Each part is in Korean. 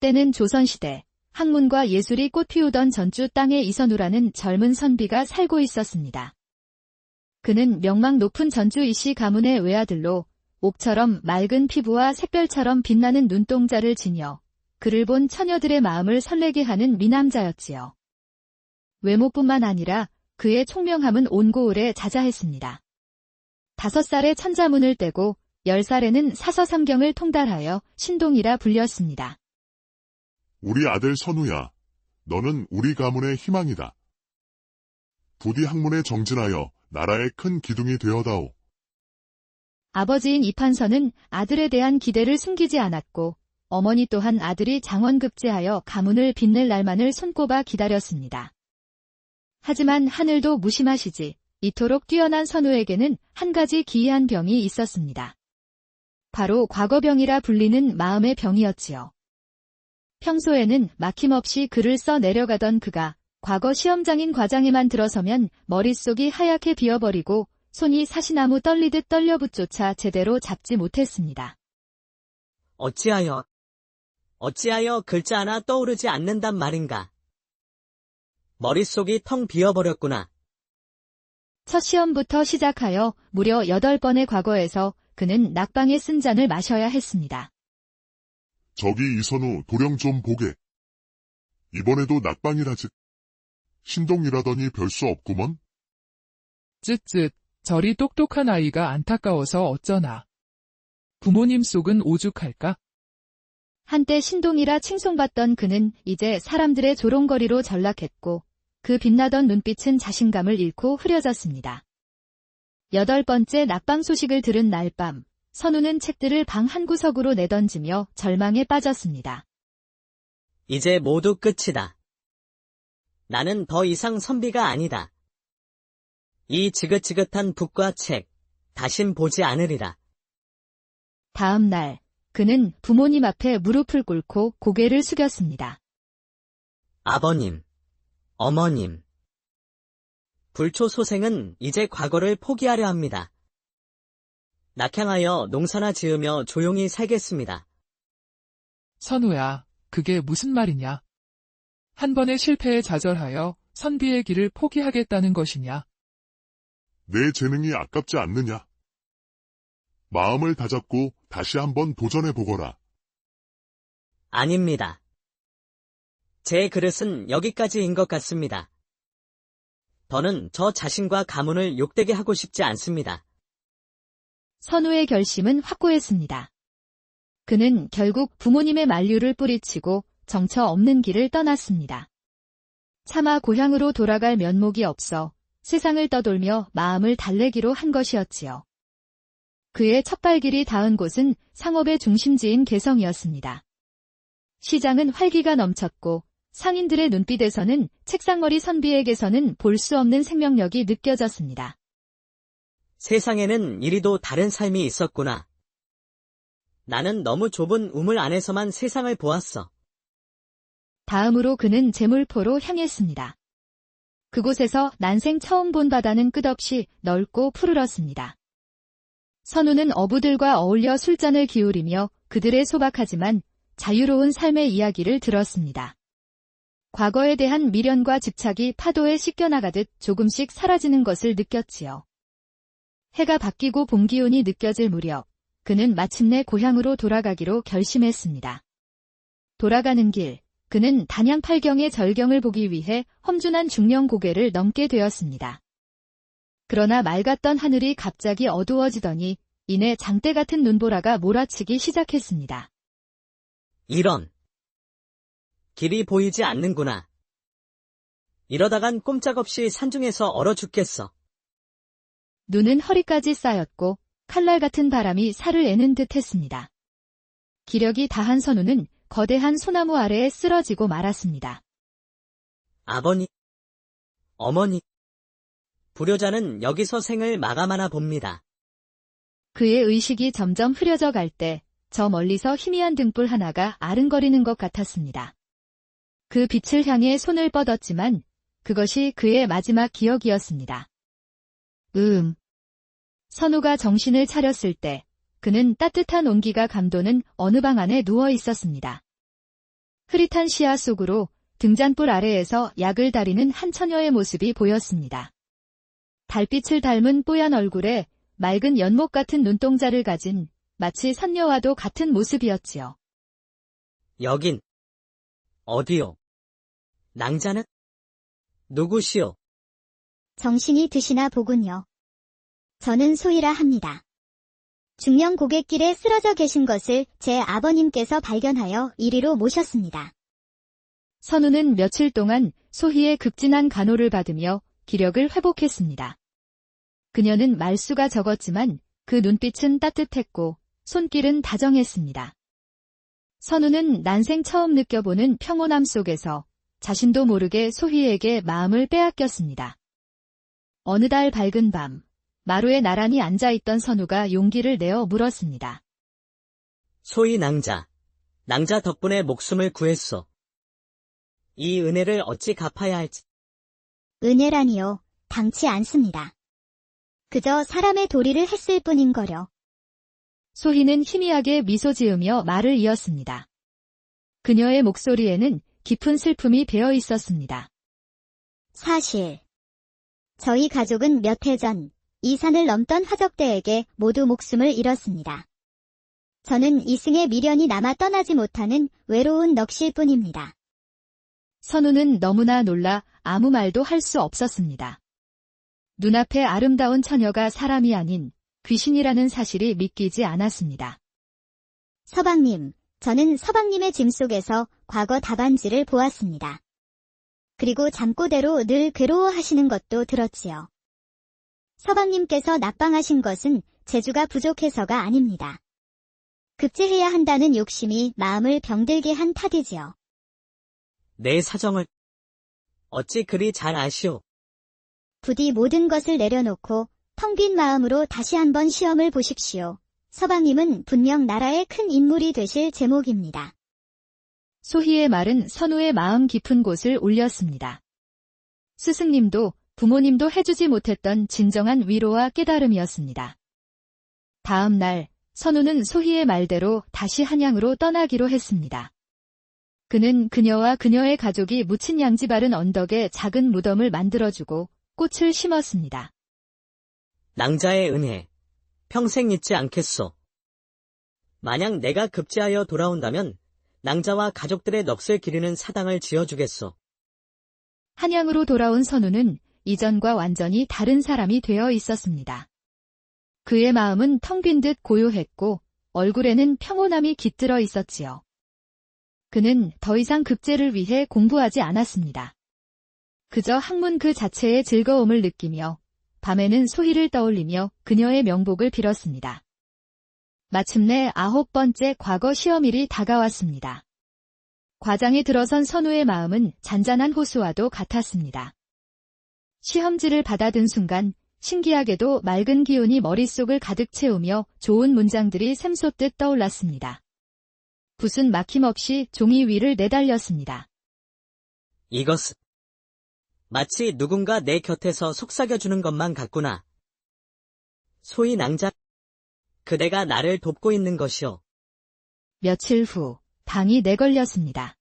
때는 조선시대, 학문과 예술이 꽃피우던 전주 땅에 이선우라는 젊은 선비가 살고 있었습니다. 그는 명망 높은 전주 이씨 가문의 외아들로 옥처럼 맑은 피부와 샛별처럼 빛나는 눈동자를 지녀 그를 본 처녀들의 마음을 설레게 하는 미남자였지요. 외모뿐만 아니라 그의 총명함은 온 고을에 자자했습니다. 5살에 천자문을 떼고 10살에는 사서삼경을 통달하여 신동이라 불렸습니다. 우리 아들 선우야, 너는 우리 가문의 희망이다. 부디 학문에 정진하여 나라의 큰 기둥이 되어다오. 아버지인 이판서는 아들에 대한 기대를 숨기지 않았고 어머니 또한 아들이 장원급제하여 가문을 빛낼 날만을 손꼽아 기다렸습니다. 하지만 하늘도 무심하시지 이토록 뛰어난 선우에게는 한 가지 기이한 병이 있었습니다. 바로 과거병이라 불리는 마음의 병이었지요. 평소에는 막힘없이 글을 써 내려가던 그가 과거 시험장인 과장에만 들어서면 머릿속이 하얗게 비어버리고 손이 사시나무 떨리듯 떨려붙조차 제대로 잡지 못했습니다. 어찌하여 글자 하나 떠오르지 않는단 말인가. 머릿속이 텅 비어버렸구나. 첫 시험부터 시작하여 무려 8번의 과거에서 그는 낙방에 쓴 잔을 마셔야 했습니다. 저기 이선우 도령 좀 보게. 이번에도 낙방이라즉. 신동이라더니 별 수 없구먼. 쯧쯧, 저리 똑똑한 아이가 안타까워서 어쩌나. 부모님 속은 오죽할까? 한때 신동이라 칭송받던 그는 이제 사람들의 조롱거리로 전락했고 그 빛나던 눈빛은 자신감을 잃고 흐려졌습니다. 8번째 낙방 소식을 들은 날 밤, 선우는 책들을 방 한구석으로 내던지며 절망에 빠졌습니다. 이제 모두 끝이다. 나는 더 이상 선비가 아니다. 이 지긋지긋한 북과 책, 다신 보지 않으리라. 다음 날, 그는 부모님 앞에 무릎을 꿇고 고개를 숙였습니다. 아버님, 어머님. 불초소생은 이제 과거를 포기하려 합니다. 낙향하여 농사나 지으며 조용히 살겠습니다. 선우야, 그게 무슨 말이냐? 한 번의 실패에 좌절하여 선비의 길을 포기하겠다는 것이냐? 내 재능이 아깝지 않느냐? 마음을 다잡고 다시 한번 도전해보거라. 아닙니다. 제 그릇은 여기까지인 것 같습니다. 더는 저 자신과 가문을 욕되게 하고 싶지 않습니다. 선우의 결심은 확고했습니다. 그는 결국 부모님의 만류를 뿌리치고 정처 없는 길을 떠났습니다. 차마 고향으로 돌아갈 면목이 없어 세상을 떠돌며 마음을 달래기로 한 것이었지요. 그의 첫발길이 닿은 곳은 상업의 중심지인 개성이었습니다. 시장은 활기가 넘쳤고 상인들의 눈빛에서는 책상머리 선비에게서는 볼 수 없는 생명력이 느껴졌습니다. 세상에는 이리도 다른 삶이 있었구나. 나는 너무 좁은 우물 안에서만 세상을 보았어. 다음으로 그는 제물포로 향했습니다. 그곳에서 난생 처음 본 바다는 끝없이 넓고 푸르렀습니다. 선우는 어부들과 어울려 술잔을 기울이며 그들의 소박하지만 자유로운 삶의 이야기를 들었습니다. 과거에 대한 미련과 집착이 파도에 씻겨나가듯 조금씩 사라지는 것을 느꼈지요. 해가 바뀌고 봄 기운이 느껴질 무렵 그는 마침내 고향으로 돌아가기로 결심했습니다. 돌아가는 길, 그는 단양팔경의 절경을 보기 위해 험준한 중령 고개를 넘게 되었습니다. 그러나 맑았던 하늘이 갑자기 어두워지더니 이내 장대 같은 눈보라가 몰아치기 시작했습니다. 이런. 길이 보이지 않는구나. 이러다간 꼼짝없이 산중에서 얼어 죽겠어. 눈은 허리까지 쌓였고 칼날 같은 바람이 살을 애는 듯 했습니다. 기력이 다한 선우는 거대한 소나무 아래에 쓰러지고 말았습니다. 아버님, 어머니, 불효자는 여기서 생을 마감하나 봅니다. 그의 의식이 점점 흐려져 갈 때 저 멀리서 희미한 등불 하나가 아른거리는 것 같았습니다. 그 빛을 향해 손을 뻗었지만 그것이 그의 마지막 기억이었습니다. 선우가 정신을 차렸을 때 그는 따뜻한 온기가 감도는 어느 방 안에 누워 있었습니다. 흐릿한 시야 속으로 등잔불 아래에서 약을 다리는 한 처녀의 모습이 보였습니다. 달빛을 닮은 뽀얀 얼굴에 맑은 연못 같은 눈동자를 가진 마치 선녀와도 같은 모습이었지요. 여긴 어디요? 낭자는? 누구시오? 정신이 드시나 보군요. 저는 소희라 합니다. 중년 고갯길에 쓰러져 계신 것을 제 아버님께서 발견하여 이리로 모셨습니다. 선우는 며칠 동안 소희의 극진한 간호를 받으며 기력을 회복했습니다. 그녀는 말수가 적었지만 그 눈빛은 따뜻했고 손길은 다정했습니다. 선우는 난생 처음 느껴보는 평온함 속에서 자신도 모르게 소희에게 마음을 빼앗겼습니다. 어느 달 밝은 밤, 마루에 나란히 앉아있던 선우가 용기를 내어 물었습니다. 소희 낭자. 낭자 덕분에 목숨을 구했소. 이 은혜를 어찌 갚아야 할지. 은혜라니요, 당치 않습니다. 그저 사람의 도리를 했을 뿐인거려. 소희는 희미하게 미소 지으며 말을 이었습니다. 그녀의 목소리에는 깊은 슬픔이 배어 있었습니다. 사실 저희 가족은 몇 해 전 이 산을 넘던 화적대에게 모두 목숨을 잃었습니다. 저는 이승의 미련이 남아 떠나지 못하는 외로운 넋일 뿐입니다. 선우는 너무나 놀라 아무 말도 할 수 없었습니다. 눈앞에 아름다운 처녀가 사람이 아닌 귀신이라는 사실이 믿기지 않았습니다. 서방님, 저는 서방님의 짐 속에서 과거 답안지를 보았습니다. 그리고 잠꼬대로 늘 괴로워하시는 것도 들었지요. 서방님께서 낙방하신 것은 재주가 부족해서가 아닙니다. 급제해야 한다는 욕심이 마음을 병들게 한 탓이지요. 내 사정을 어찌 그리 잘 아시오? 부디 모든 것을 내려놓고 텅 빈 마음으로 다시 한번 시험을 보십시오. 서방님은 분명 나라의 큰 인물이 되실 제목입니다. 소희의 말은 선우의 마음 깊은 곳을 울렸습니다. 스승님도 부모님도 해주지 못했던 진정한 위로와 깨달음이었습니다. 다음 날, 선우는 소희의 말대로 다시 한양으로 떠나기로 했습니다. 그는 그녀와 그녀의 가족이 묻힌 양지 바른 언덕에 작은 무덤을 만들어주고 꽃을 심었습니다. 낭자의 은혜, 평생 잊지 않겠소. 만약 내가 급제하여 돌아온다면 낭자와 가족들의 넋을 기르는 사당을 지어주겠소. 한양으로 돌아온 선우는 이전과 완전히 다른 사람이 되어 있었습니다. 그의 마음은 텅 빈 듯 고요했고 얼굴에는 평온함이 깃들어 있었지요. 그는 더 이상 급제를 위해 공부하지 않았습니다. 그저 학문 그 자체의 즐거움을 느끼며 밤에는 소희를 떠올리며 그녀의 명복을 빌었습니다. 마침내 9번째 과거 시험일이 다가왔습니다. 과장에 들어선 선우의 마음은 잔잔한 호수와도 같았습니다. 시험지를 받아든 순간 신기하게도 맑은 기운이 머릿속을 가득 채우며 좋은 문장들이 샘솟듯 떠올랐습니다. 붓은 막힘없이 종이 위를 내달렸습니다. 이것은 마치 누군가 내 곁에서 속삭여주는 것만 같구나. 소희 낭자, 그대가 나를 돕고 있는 것이오. 며칠 후 방이 내걸렸습니다.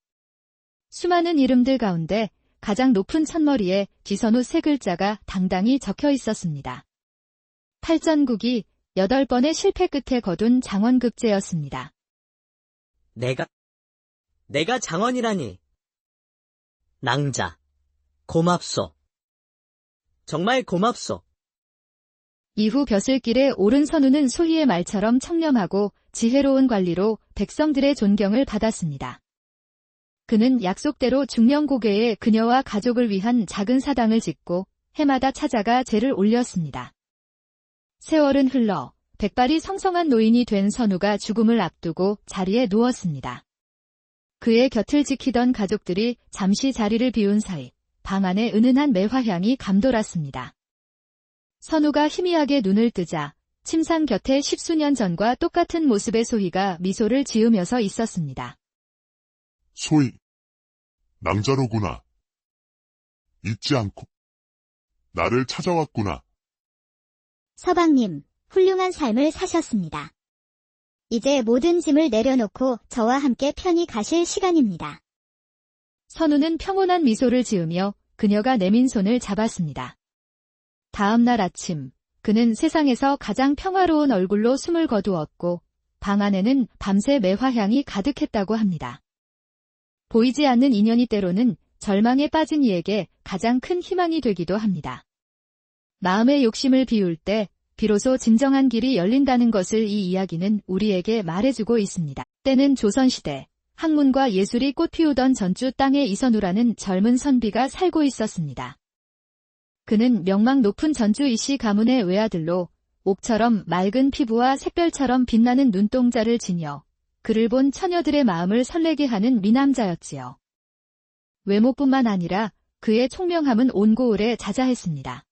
수많은 이름들 가운데 가장 높은 첫머리에 지선우 세 글자가 당당히 적혀 있었습니다. 탈전국이 8번의 실패 끝에 거둔 장원급제였습니다. 내가 장원이라니. 낭자, 고맙소. 정말 고맙소. 이후 벼슬길에 오른 선우는 소희의 말처럼 청렴하고 지혜로운 관리로 백성들의 존경을 받았습니다. 그는 약속대로 중령고개에 그녀와 가족을 위한 작은 사당을 짓고 해마다 찾아가 제를 올렸습니다. 세월은 흘러 백발이 성성한 노인이 된 선우가 죽음을 앞두고 자리에 누웠습니다. 그의 곁을 지키던 가족들이 잠시 자리를 비운 사이 방 안에 은은한 매화향이 감돌았습니다. 선우가 희미하게 눈을 뜨자 침상 곁에 10수년 전과 똑같은 모습의 소희가 미소를 지으면서 있었습니다. 소희, 낭자로구나. 잊지 않고 나를 찾아왔구나. 서방님, 훌륭한 삶을 사셨습니다. 이제 모든 짐을 내려놓고 저와 함께 편히 가실 시간입니다. 선우는 평온한 미소를 지으며 그녀가 내민 손을 잡았습니다. 다음 날 아침, 그는 세상에서 가장 평화로운 얼굴로 숨을 거두었고, 방 안에는 밤새 매화향이 가득했다고 합니다. 보이지 않는 인연이 때로는 절망에 빠진 이에게 가장 큰 희망이 되기도 합니다. 마음의 욕심을 비울 때 비로소 진정한 길이 열린다는 것을 이 이야기는 우리에게 말해주고 있습니다. 때는 조선시대, 학문과 예술이 꽃피우던 전주 땅에 이선우라는 젊은 선비가 살고 있었습니다. 그는 명망 높은 전주 이씨 가문의 외아들로 옥처럼 맑은 피부와 샛별처럼 빛나는 눈동자를 지녀 그를 본 처녀들의 마음을 설레게 하는 미남자였지요. 외모뿐만 아니라 그의 총명함은 온 고을에 자자했습니다.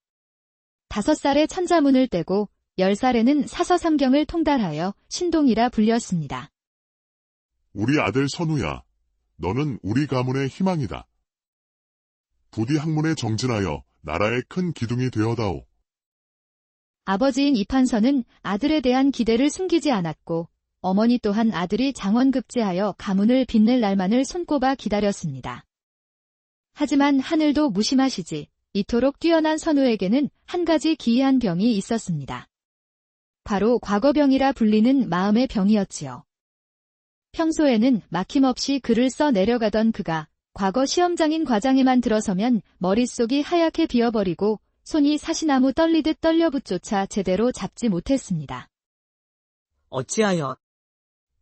5살에 천자문을 떼고 10살에는 사서삼경을 통달하여 신동이라 불렸습니다. 우리 아들 선우야, 너는 우리 가문의 희망이다. 부디 학문에 정진하여 나라의 큰 기둥이 되어다오. 아버지인 이판서는 아들에 대한 기대를 숨기지 않았고 어머니 또한 아들이 장원급제하여 가문을 빛낼 날만을 손꼽아 기다렸습니다. 하지만 하늘도 무심하시지 이토록 뛰어난 선우에게는 한 가지 기이한 병이 있었습니다. 바로 과거병이라 불리는 마음의 병이었지요. 평소에는 막힘없이 글을 써 내려가던 그가 과거 시험장인 과장에만 들어서면 머릿속이 하얗게 비어버리고 손이 사시나무 떨리듯 떨려붙조차 제대로 잡지 못했습니다.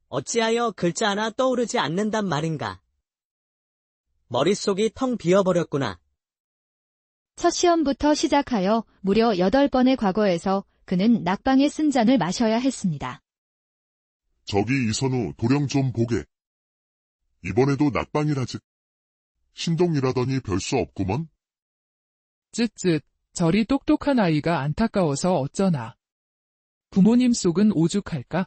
어찌하여 글자 하나 떠오르지 않는단 말인가. 머릿속이 텅 비어버렸구나. 첫 시험부터 시작하여 무려 8번의 과거에서 그는 낙방에 쓴 잔을 마셔야 했습니다. 저기 이선우 도령 좀 보게. 이번에도 낙방이라즉. 신동이라더니 별 수 없구먼. 쯧쯧, 저리 똑똑한 아이가 안타까워서 어쩌나. 부모님 속은 오죽할까?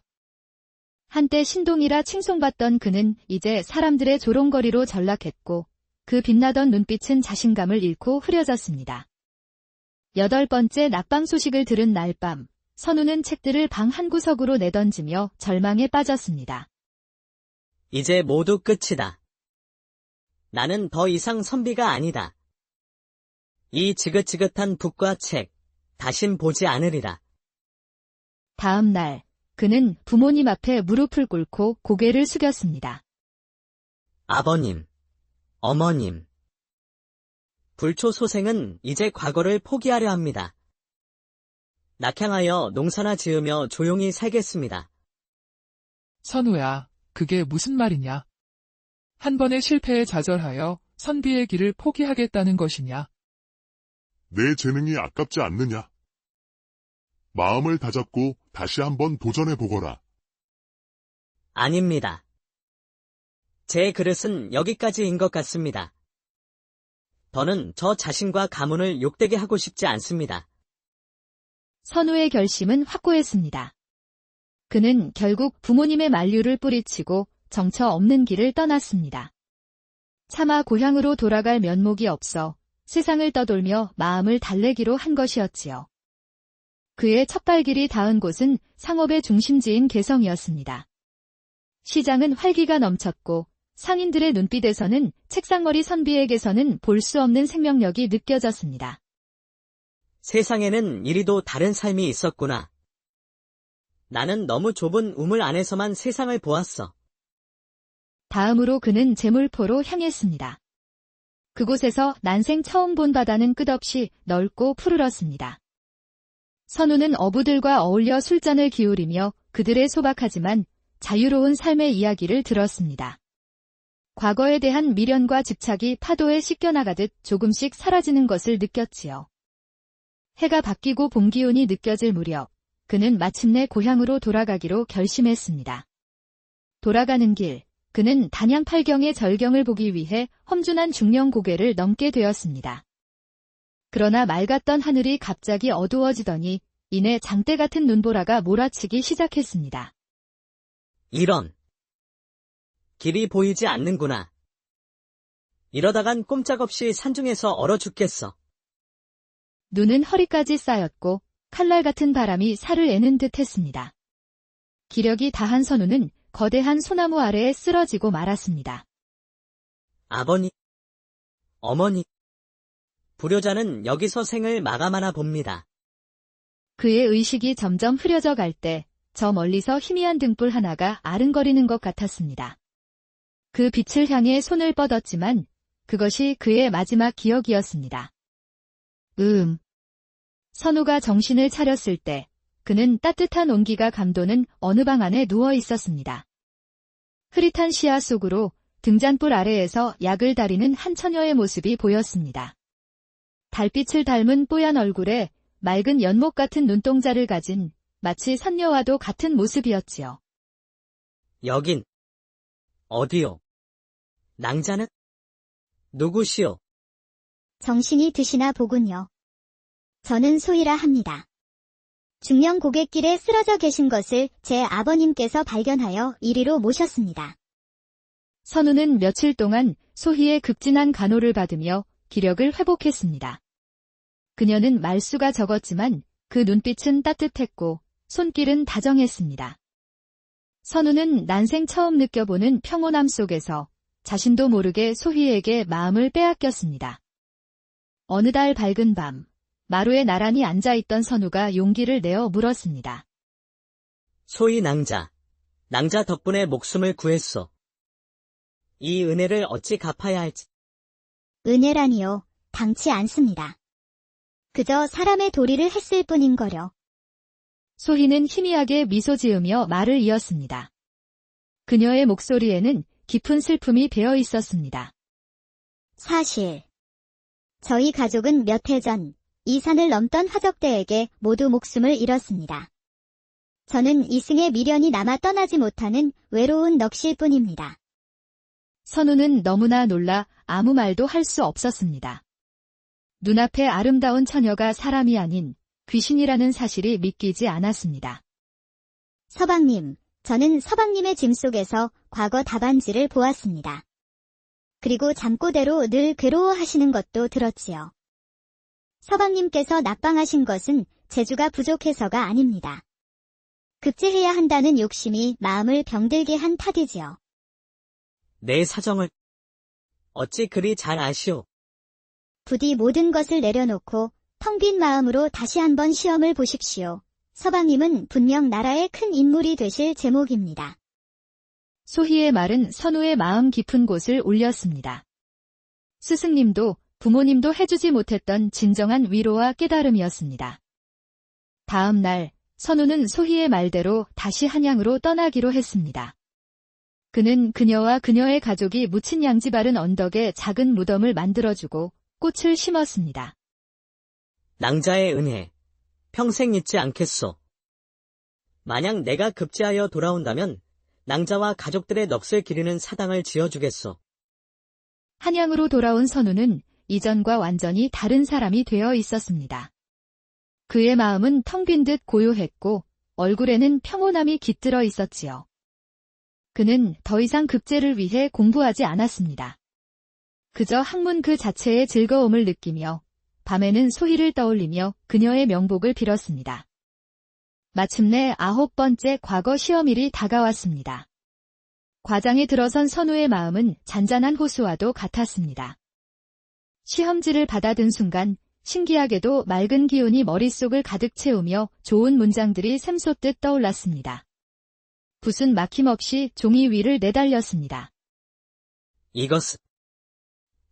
한때 신동이라 칭송받던 그는 이제 사람들의 조롱거리로 전락했고 그 빛나던 눈빛은 자신감을 잃고 흐려졌습니다. 8번째 낙방 소식을 들은 날 밤, 선우는 책들을 방 한구석으로 내던지며 절망에 빠졌습니다. 이제 모두 끝이다. 나는 더 이상 선비가 아니다. 이 지긋지긋한 북과 책, 다신 보지 않으리라. 다음 날, 그는 부모님 앞에 무릎을 꿇고 고개를 숙였습니다. 아버님, 어머님. 불초소생은 이제 과거를 포기하려 합니다. 낙향하여 농사나 지으며 조용히 살겠습니다. 선우야, 그게 무슨 말이냐? 한 번의 실패에 좌절하여 선비의 길을 포기하겠다는 것이냐? 내 재능이 아깝지 않느냐? 마음을 다잡고 다시 한번 도전해보거라. 아닙니다. 제 그릇은 여기까지인 것 같습니다. 더는 저 자신과 가문을 욕되게 하고 싶지 않습니다. 선우의 결심은 확고했습니다. 그는 결국 부모님의 만류를 뿌리치고 정처 없는 길을 떠났습니다. 차마 고향으로 돌아갈 면목이 없어 세상을 떠돌며 마음을 달래기로 한 것이었지요. 그의 첫발길이 닿은 곳은 상업의 중심지인 개성이었습니다. 시장은 활기가 넘쳤고 상인들의 눈빛에서는 책상머리 선비에게서는 볼 수 없는 생명력이 느껴졌습니다. 세상에는 이리도 다른 삶이 있었구나. 나는 너무 좁은 우물 안에서만 세상을 보았어. 다음으로 그는 제물포로 향했습니다. 그곳에서 난생 처음 본 바다는 끝없이 넓고 푸르렀습니다. 선우는 어부들과 어울려 술잔을 기울이며 그들의 소박하지만 자유로운 삶의 이야기를 들었습니다. 과거에 대한 미련과 집착이 파도에 씻겨나가듯 조금씩 사라지는 것을 느꼈지요. 해가 바뀌고 봄 기운이 느껴질 무렵, 그는 마침내 고향으로 돌아가기로 결심했습니다. 돌아가는 길, 그는 단양팔경의 절경을 보기 위해 험준한 중령고개를 넘게 되었습니다. 그러나 맑았던 하늘이 갑자기 어두워지더니 이내 장대 같은 눈보라가 몰아치기 시작했습니다. 이런. 길이 보이지 않는구나. 이러다간 꼼짝없이 산중에서 얼어 죽겠어. 눈은 허리까지 쌓였고 칼날 같은 바람이 살을 애는 듯 했습니다. 기력이 다한 선우는 거대한 소나무 아래에 쓰러지고 말았습니다. 아버님, 어머니. 불효자는 여기서 생을 마감하나 봅니다. 그의 의식이 점점 흐려져 갈 때 저 멀리서 희미한 등불 하나가 아른거리는 것 같았습니다. 그 빛을 향해 손을 뻗었지만 그것이 그의 마지막 기억이었습니다. 선우가 정신을 차렸을 때 그는 따뜻한 온기가 감도는 어느 방 안에 누워 있었습니다. 흐릿한 시야 속으로 등잔불 아래에서 약을 다리는 한 처녀의 모습이 보였습니다. 달빛을 닮은 뽀얀 얼굴에 맑은 연못 같은 눈동자를 가진 마치 선녀와도 같은 모습이었지요. 여긴 어디요? 낭자는? 누구시오? 정신이 드시나 보군요. 저는 소희라 합니다. 중령 고갯길에 쓰러져 계신 것을 제 아버님께서 발견하여 이리로 모셨습니다. 선우는 며칠 동안 소희의 극진한 간호를 받으며 기력을 회복했습니다. 그녀는 말수가 적었지만 그 눈빛은 따뜻했고 손길은 다정했습니다. 선우는 난생 처음 느껴보는 평온함 속에서 자신도 모르게 소희에게 마음을 빼앗겼습니다. 어느 달 밝은 밤, 마루에 나란히 앉아있던 선우가 용기를 내어 물었습니다. 소희 낭자. 낭자 덕분에 목숨을 구했소. 이 은혜를 어찌 갚아야 할지. 은혜라니요, 당치 않습니다. 그저 사람의 도리를 했을 뿐인거려. 소희는 희미하게 미소 지으며 말을 이었습니다. 그녀의 목소리에는 깊은 슬픔이 배어 있었습니다. 사실 저희 가족은 몇 해 전 이 산을 넘던 화적대에게 모두 목숨을 잃었습니다. 저는 이승의 미련이 남아 떠나지 못하는 외로운 넋일 뿐입니다. 선우는 너무나 놀라 아무 말도 할 수 없었습니다. 눈앞에 아름다운 처녀가 사람이 아닌 귀신이라는 사실이 믿기지 않았습니다. 서방님, 저는 서방님의 짐 속에서 과거 답안지를 보았습니다. 그리고 잠꼬대로 늘 괴로워하시는 것도 들었지요. 서방님께서 낙방하신 것은 재주가 부족해서가 아닙니다. 급제해야 한다는 욕심이 마음을 병들게 한 탓이지요. 내 사정을 어찌 그리 잘 아시오? 부디 모든 것을 내려놓고 텅 빈 마음으로 다시 한번 시험을 보십시오. 서방님은 분명 나라의 큰 인물이 되실 제목입니다. 소희의 말은 선우의 마음 깊은 곳을 울렸습니다. 스승님도 부모님도 해주지 못했던 진정한 위로와 깨달음이었습니다. 다음 날 선우는 소희의 말대로 다시 한양으로 떠나기로 했습니다. 그는 그녀와 그녀의 가족이 묻힌 양지 바른 언덕에 작은 무덤을 만들어주고 꽃을 심었습니다. 낭자의 은혜, 평생 잊지 않겠소. 만약 내가 급제하여 돌아온다면 낭자와 가족들의 넋을 기리는 사당을 지어주겠소. 한양으로 돌아온 선우는 이전과 완전히 다른 사람이 되어 있었습니다. 그의 마음은 텅 빈 듯 고요했고 얼굴에는 평온함이 깃들어 있었지요. 그는 더 이상 급제를 위해 공부하지 않았습니다. 그저 학문 그 자체의 즐거움을 느끼며 밤에는 소희를 떠올리며 그녀의 명복을 빌었습니다. 마침내 9번째 과거 시험일이 다가왔습니다. 과장에 들어선 선우의 마음은 잔잔한 호수와도 같았습니다. 시험지를 받아든 순간 신기하게도 맑은 기운이 머릿속을 가득 채우며 좋은 문장들이 샘솟듯 떠올랐습니다. 붓은 막힘없이 종이 위를 내달렸습니다. 이것은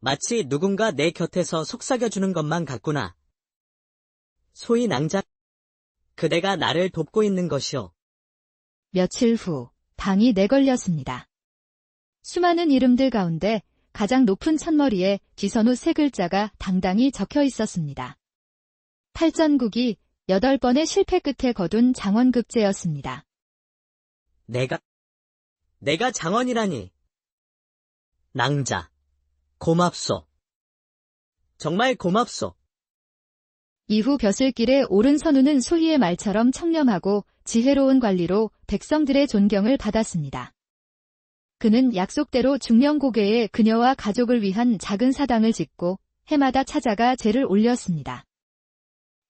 마치 누군가 내 곁에서 속삭여주는 것만 같구나. 소희 낭자, 그대가 나를 돕고 있는 것이오. 며칠 후 방이 내걸렸습니다. 수많은 이름들 가운데 가장 높은 첫머리에 지선우 세 글자가 당당히 적혀 있었습니다. 탈전국이 8번의 실패 끝에 거둔 장원급제였습니다. 내가 장원이라니. 낭자, 고맙소. 정말 고맙소. 이후 벼슬길에 오른 선우는 소희의 말처럼 청렴하고 지혜로운 관리로 백성들의 존경을 받았습니다. 그는 약속대로 중령고개에 그녀와 가족을 위한 작은 사당을 짓고 해마다 찾아가 제를 올렸습니다.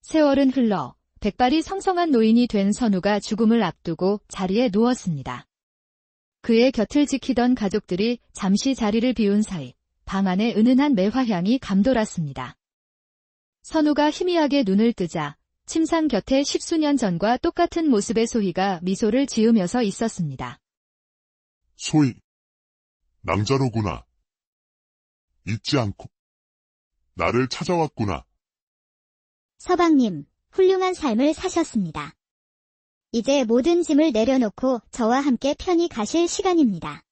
세월은 흘러 백발이 성성한 노인이 된 선우가 죽음을 앞두고 자리에 누웠습니다. 그의 곁을 지키던 가족들이 잠시 자리를 비운 사이 방 안에 은은한 매화향이 감돌았습니다. 선우가 희미하게 눈을 뜨자 침상 곁에 10수년 전과 똑같은 모습의 소희가 미소를 지으면서 있었습니다. 소희, 낭자로구나. 잊지 않고 나를 찾아왔구나. 서방님, 훌륭한 삶을 사셨습니다. 이제 모든 짐을 내려놓고 저와 함께 편히 가실 시간입니다.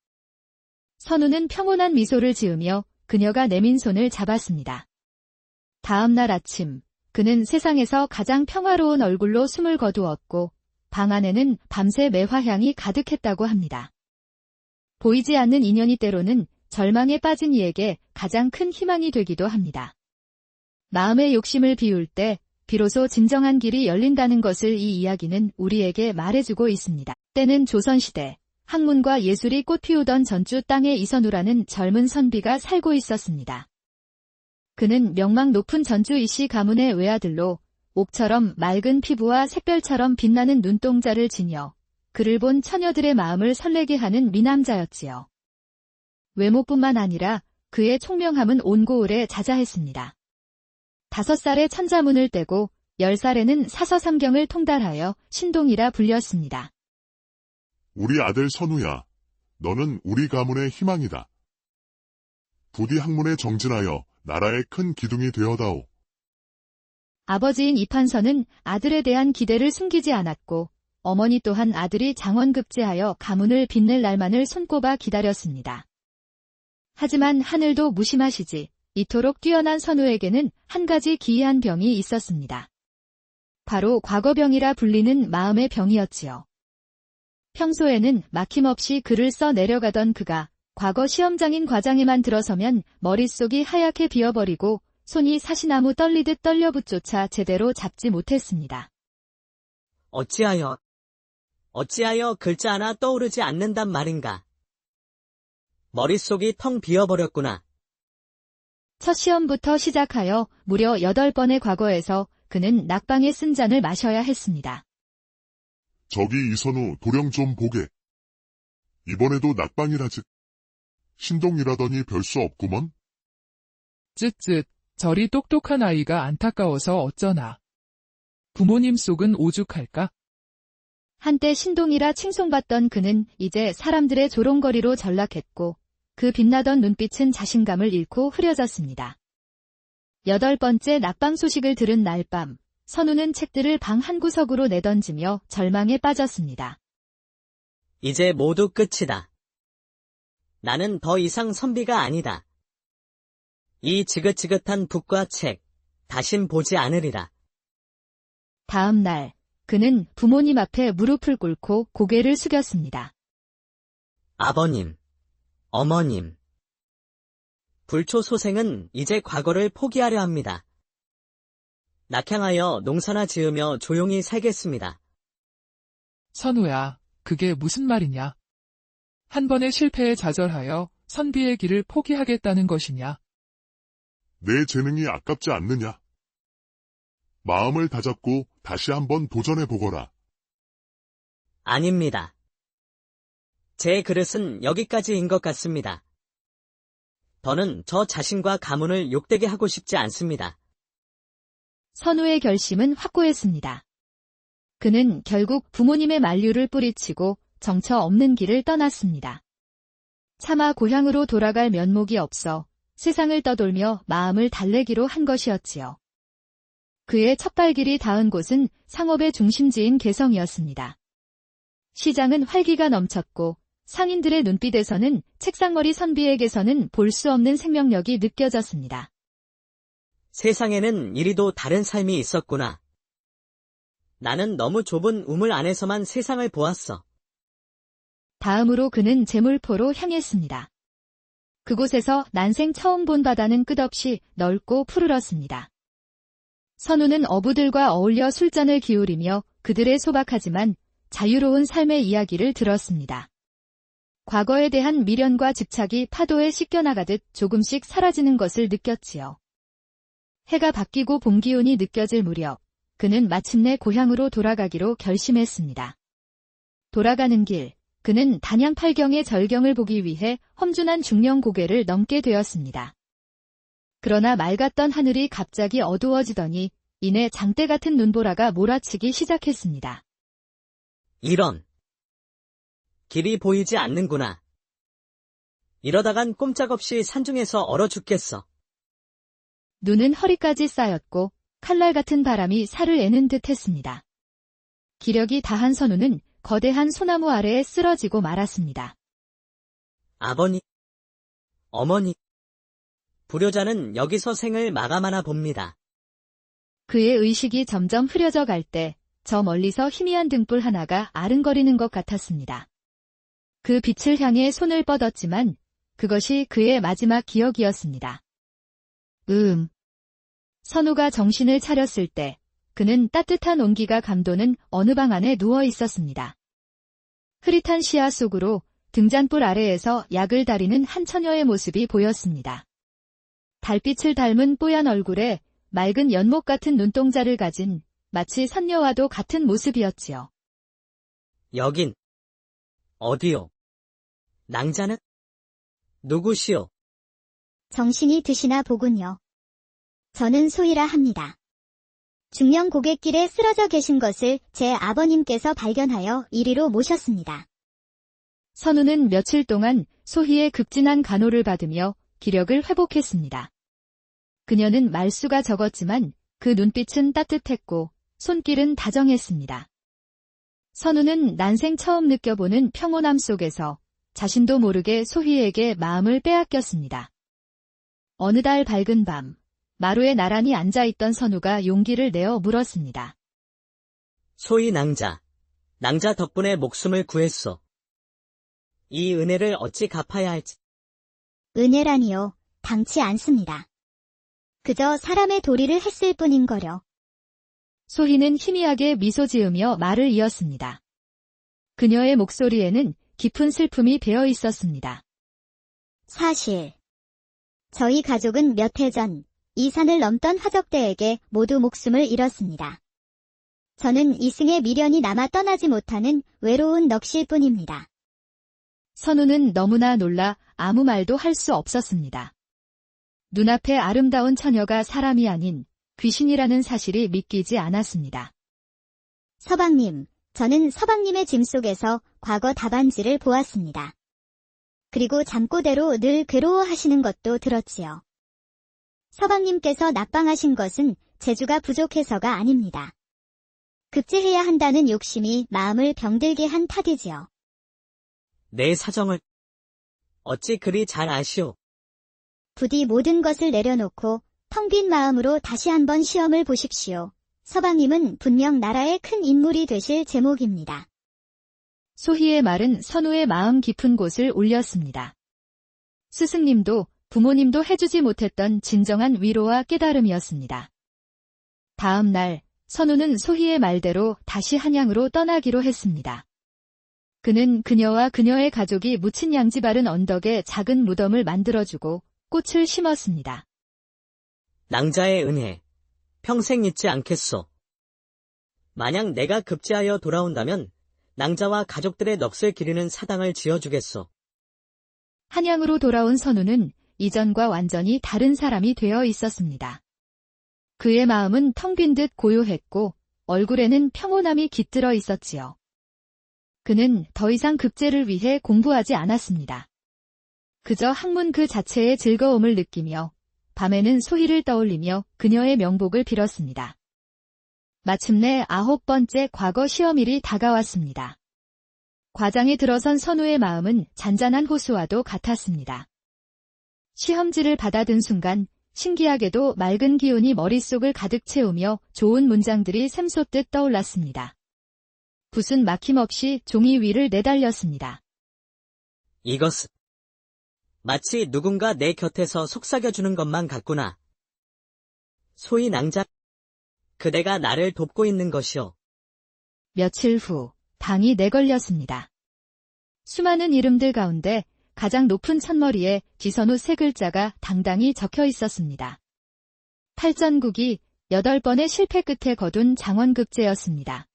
선우는 평온한 미소를 지으며 그녀가 내민 손을 잡았습니다. 다음 날 아침, 그는 세상에서 가장 평화로운 얼굴로 숨을 거두었고 방 안에는 밤새 매화향이 가득했다고 합니다. 보이지 않는 인연이 때로는 절망에 빠진 이에게 가장 큰 희망이 되기도 합니다. 마음의 욕심을 비울 때 비로소 진정한 길이 열린다는 것을 이 이야기는 우리에게 말해주고 있습니다. 때는 조선시대, 학문과 예술이 꽃피우던 전주 땅에 이선우라는 젊은 선비가 살고 있었습니다. 그는 명망 높은 전주 이씨 가문의 외아들로 옥처럼 맑은 피부와 샛별처럼 빛나는 눈동자를 지녀 그를 본 처녀들의 마음을 설레게 하는 미남자였지요. 외모뿐만 아니라 그의 총명함은 온 고을에 자자했습니다. 5살에 천자문을 떼고 10살에는 사서삼경을 통달하여 신동이라 불렸습니다. 우리 아들 선우야, 너는 우리 가문의 희망이다. 부디 학문에 정진하여 나라의 큰 기둥이 되어다오. 아버지인 이판서는 아들에 대한 기대를 숨기지 않았고 어머니 또한 아들이 장원급제하여 가문을 빛낼 날만을 손꼽아 기다렸습니다. 하지만 하늘도 무심하시지 이토록 뛰어난 선우에게는 한 가지 기이한 병이 있었습니다. 바로 과거병이라 불리는 마음의 병이었지요. 평소에는 막힘없이 글을 써 내려가던 그가 과거 시험장인 과장에만 들어서면 머릿속이 하얗게 비어버리고 손이 사시나무 떨리듯 떨려붙조차 제대로 잡지 못했습니다. 어찌하여 글자 하나 떠오르지 않는단 말인가. 머릿속이 텅 비어버렸구나. 첫 시험부터 시작하여 무려 8번의 과거에서 그는 낙방에 쓴 잔을 마셔야 했습니다. 저기 이선우 도령 좀 보게. 이번에도 낙방이라즉. 신동이라더니 별 수 없구먼. 쯧쯧, 저리 똑똑한 아이가 안타까워서 어쩌나. 부모님 속은 오죽할까? 한때 신동이라 칭송받던 그는 이제 사람들의 조롱거리로 전락했고 그 빛나던 눈빛은 자신감을 잃고 흐려졌습니다. 8번째 낙방 소식을 들은 날 밤, 선우는 책들을 방 한구석으로 내던지며 절망에 빠졌습니다. 이제 모두 끝이다. 나는 더 이상 선비가 아니다. 이 지긋지긋한 북과 책, 다신 보지 않으리라. 다음 날, 그는 부모님 앞에 무릎을 꿇고 고개를 숙였습니다. 아버님, 어머님. 불초소생은 이제 과거를 포기하려 합니다. 낙향하여 농사나 지으며 조용히 살겠습니다. 선우야, 그게 무슨 말이냐? 한 번의 실패에 좌절하여 선비의 길을 포기하겠다는 것이냐? 내 재능이 아깝지 않느냐? 마음을 다잡고 다시 한번 도전해보거라. 아닙니다. 제 그릇은 여기까지인 것 같습니다. 더는 저 자신과 가문을 욕되게 하고 싶지 않습니다. 선우의 결심은 확고했습니다. 그는 결국 부모님의 만류를 뿌리치고 정처 없는 길을 떠났습니다. 차마 고향으로 돌아갈 면목이 없어 세상을 떠돌며 마음을 달래기로 한 것이었지요. 그의 첫발길이 닿은 곳은 상업의 중심지인 개성이었습니다. 시장은 활기가 넘쳤고 상인들의 눈빛에서는 책상머리 선비에게서는 볼 수 없는 생명력이 느껴졌습니다. 세상에는 이리도 다른 삶이 있었구나. 나는 너무 좁은 우물 안에서만 세상을 보았어. 다음으로 그는 제물포로 향했습니다. 그곳에서 난생 처음 본 바다는 끝없이 넓고 푸르렀습니다. 선우는 어부들과 어울려 술잔을 기울이며 그들의 소박하지만 자유로운 삶의 이야기를 들었습니다. 과거에 대한 미련과 집착이 파도에 씻겨나가듯 조금씩 사라지는 것을 느꼈지요. 해가 바뀌고 봄 기운이 느껴질 무렵, 그는 마침내 고향으로 돌아가기로 결심했습니다. 돌아가는 길, 그는 단양팔경의 절경을 보기 위해 험준한 중령 고개를 넘게 되었습니다. 그러나 맑았던 하늘이 갑자기 어두워지더니 이내 장대 같은 눈보라가 몰아치기 시작했습니다. 이런. 길이 보이지 않는구나. 이러다간 꼼짝없이 산중에서 얼어 죽겠어. 눈은 허리까지 쌓였고 칼날 같은 바람이 살을 애는 듯 했습니다. 기력이 다한 선우는 거대한 소나무 아래에 쓰러지고 말았습니다. 아버님, 어머니, 불효자는 여기서 생을 마감하나 봅니다. 그의 의식이 점점 흐려져 갈 때 저 멀리서 희미한 등불 하나가 아른거리는 것 같았습니다. 그 빛을 향해 손을 뻗었지만 그것이 그의 마지막 기억이었습니다. 선우가 정신을 차렸을 때 그는 따뜻한 온기가 감도는 어느 방 안에 누워 있었습니다. 흐릿한 시야 속으로 등잔불 아래에서 약을 다리는 한 처녀의 모습이 보였습니다. 달빛을 닮은 뽀얀 얼굴에 맑은 연못 같은 눈동자를 가진 마치 선녀와도 같은 모습이었지요. 여긴 어디요? 낭자는? 누구시오? 정신이 드시나 보군요. 저는 소희라 합니다. 중령 고갯길에 쓰러져 계신 것을 제 아버님께서 발견하여 이리로 모셨습니다. 선우는 며칠 동안 소희의 극진한 간호를 받으며 기력을 회복했습니다. 그녀는 말수가 적었지만 그 눈빛은 따뜻했고 손길은 다정했습니다. 선우는 난생 처음 느껴보는 평온함 속에서 자신도 모르게 소희에게 마음을 빼앗겼습니다. 어느 달 밝은 밤, 마루에 나란히 앉아있던 선우가 용기를 내어 물었습니다. 소희 낭자 덕분에 목숨을 구했소. 이 은혜를 어찌 갚아야 할지. 은혜라니요, 당치 않습니다. 그저 사람의 도리를 했을 뿐인거려. 소희는 희미하게 미소 지으며 말을 이었습니다. 그녀의 목소리에는 깊은 슬픔이 배어 있었습니다. 사실 저희 가족은 몇 해 전 이 산을 넘던 화적대에게 모두 목숨을 잃었습니다. 저는 이승의 미련이 남아 떠나지 못하는 외로운 넋일 뿐입니다. 선우는 너무나 놀라 아무 말도 할 수 없었습니다. 눈앞에 아름다운 처녀가 사람이 아닌 귀신이라는 사실이 믿기지 않았습니다. 서방님, 저는 서방님의 짐 속에서 과거 답안지를 보았습니다. 그리고 잠꼬대로 늘 괴로워하시는 것도 들었지요. 서방님께서 낙방하신 것은 재주가 부족해서가 아닙니다. 급제해야 한다는 욕심이 마음을 병들게 한 탓이지요. 내 사정을 어찌 그리 잘 아시오? 부디 모든 것을 내려놓고 텅 빈 마음으로 다시 한번 시험을 보십시오. 서방님은 분명 나라의 큰 인물이 되실 제목입니다. 소희의 말은 선우의 마음 깊은 곳을 울렸습니다. 스승님도 부모님도 해주지 못했던 진정한 위로와 깨달음이었습니다. 다음 날 선우는 소희의 말대로 다시 한양으로 떠나기로 했습니다. 그는 그녀와 그녀의 가족이 묻힌 양지 바른 언덕에 작은 무덤을 만들어주고 꽃을 심었습니다. 낭자의 은혜, 평생 잊지 않겠소. 만약 내가 급제하여 돌아온다면 낭자와 가족들의 넋을 기리는 사당을 지어주겠소. 한양으로 돌아온 선우는 이전과 완전히 다른 사람이 되어 있었습니다. 그의 마음은 텅 빈 듯 고요했고 얼굴에는 평온함이 깃들어 있었지요. 그는 더 이상 급제를 위해 공부하지 않았습니다. 그저 학문 그 자체의 즐거움을 느끼며 밤에는 소희를 떠올리며 그녀의 명복을 빌었습니다. 마침내 9번째 과거 시험일이 다가왔습니다. 과장에 들어선 선우의 마음은 잔잔한 호수와도 같았습니다. 시험지를 받아든 순간 신기하게도 맑은 기운이 머릿속을 가득 채우며 좋은 문장들이 샘솟듯 떠올랐습니다. 붓은 막힘없이 종이 위를 내달렸습니다. 이것은 마치 누군가 내 곁에서 속삭여주는 것만 같구나. 소희 낭자, 그대가 나를 돕고 있는 것이오. 며칠 후 방이 내걸렸습니다. 수많은 이름들 가운데 가장 높은 첫머리에 지선우 세 글자가 당당히 적혀 있었습니다. 탈전국이 8번의 실패 끝에 거둔 장원급제였습니다.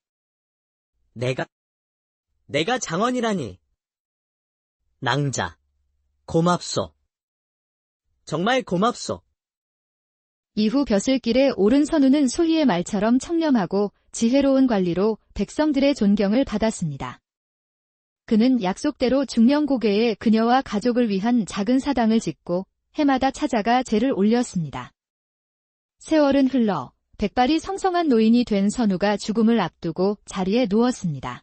내가 장원이라니. 낭자, 고맙소. 정말 고맙소. 이후 벼슬길에 오른 선우는 소희의 말처럼 청렴하고 지혜로운 관리로 백성들의 존경을 받았습니다. 그는 약속대로 중령고개에 그녀와 가족을 위한 작은 사당을 짓고 해마다 찾아가 제를 올렸습니다. 세월은 흘러 백발이 성성한 노인이 된 선우가 죽음을 앞두고 자리에 누웠습니다.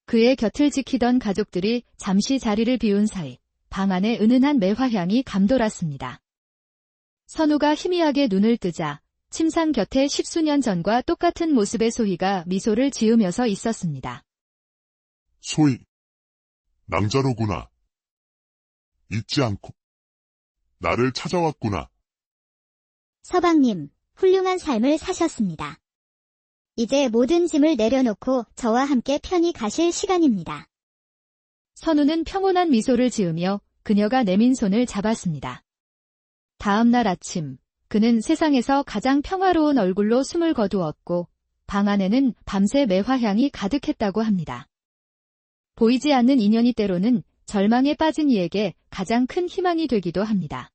그의 곁을 지키던 가족들이 잠시 자리를 비운 사이 방 안에 은은한 매화향이 감돌았습니다. 선우가 희미하게 눈을 뜨자 침상 곁에 10수년 전과 똑같은 모습의 소희가 미소를 지으면서 있었습니다. 소희, 낭자로구나. 잊지 않고 나를 찾아왔구나. 서방님, 훌륭한 삶을 사셨습니다. 이제 모든 짐을 내려놓고 저와 함께 편히 가실 시간입니다. 선우는 평온한 미소를 지으며 그녀가 내민 손을 잡았습니다. 다음 날 아침, 그는 세상에서 가장 평화로운 얼굴로 숨을 거두었고 방 안에는 밤새 매화향이 가득했다고 합니다. 보이지 않는 인연이 때로는 절망에 빠진 이에게 가장 큰 희망이 되기도 합니다.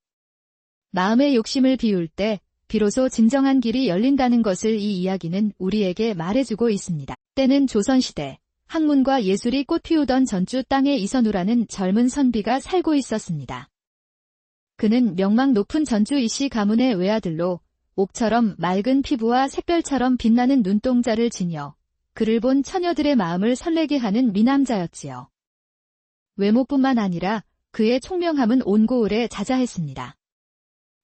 마음의 욕심을 비울 때 비로소 진정한 길이 열린다는 것을 이 이야기는 우리에게 말해주고 있습니다. 때는 조선시대, 학문과 예술이 꽃피우던 전주 땅에 이선우라는 젊은 선비가 살고 있었습니다. 그는 명망 높은 전주 이씨 가문의 외아들로 옥처럼 맑은 피부와 샛별처럼 빛나는 눈동자를 지녀 그를 본 처녀들의 마음을 설레게 하는 미남자였지요. 외모뿐만 아니라 그의 총명함은 온 고을에 자자했습니다.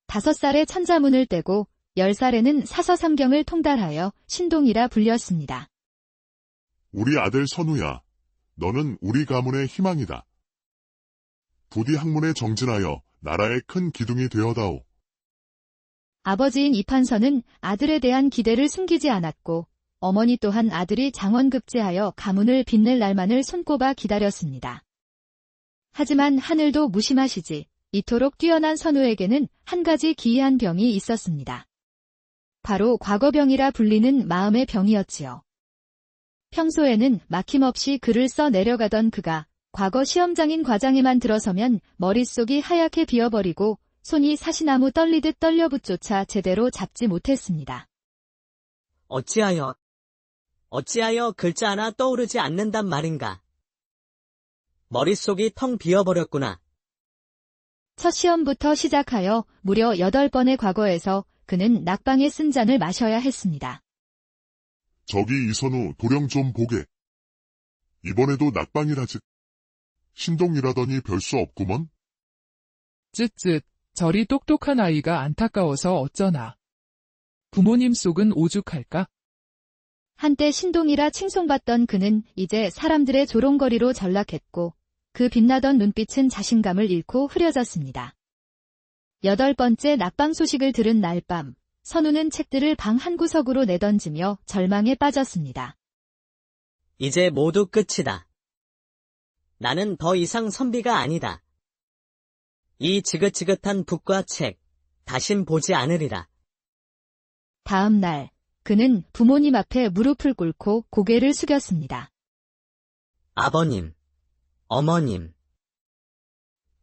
5살에 천자문을 떼고 10살에는 사서삼경을 통달하여 신동이라 불렸습니다. 우리 아들 선우야, 너는 우리 가문의 희망이다. 부디 학문에 정진하여 나라의 큰 기둥이 되어다오. 아버지인 이판서는 아들에 대한 기대를 숨기지 않았고 어머니 또한 아들이 장원급제하여 가문을 빛낼 날만을 손꼽아 기다렸습니다. 하지만 하늘도 무심하시지 이토록 뛰어난 선우에게는 한 가지 기이한 병이 있었습니다. 바로 과거병이라 불리는 마음의 병이었지요. 평소에는 막힘없이 글을 써 내려가던 그가 과거 시험장인 과장에만 들어서면 머릿속이 하얗게 비어버리고 손이 사시나무 떨리듯 떨려붙조차 제대로 잡지 못했습니다. 어찌하여 글자 하나 떠오르지 않는단 말인가. 머릿속이 텅 비어버렸구나. 첫 시험부터 시작하여 무려 8번의 과거에서 그는 낙방에 쓴 잔을 마셔야 했습니다. 저기 이선우 도령 좀 보게. 이번에도 낙방이라지. 신동이라더니 별 수 없구먼. 쯧쯧, 저리 똑똑한 아이가 안타까워서 어쩌나. 부모님 속은 오죽할까? 한때 신동이라 칭송받던 그는 이제 사람들의 조롱거리로 전락했고 그 빛나던 눈빛은 자신감을 잃고 흐려졌습니다. 8번째 낙방 소식을 들은 날 밤, 선우는 책들을 방 한구석으로 내던지며 절망에 빠졌습니다. 이제 모두 끝이다. 나는 더 이상 선비가 아니다. 이 지긋지긋한 북과 책, 다신 보지 않으리라. 다음 날, 그는 부모님 앞에 무릎을 꿇고 고개를 숙였습니다. 아버님, 어머님.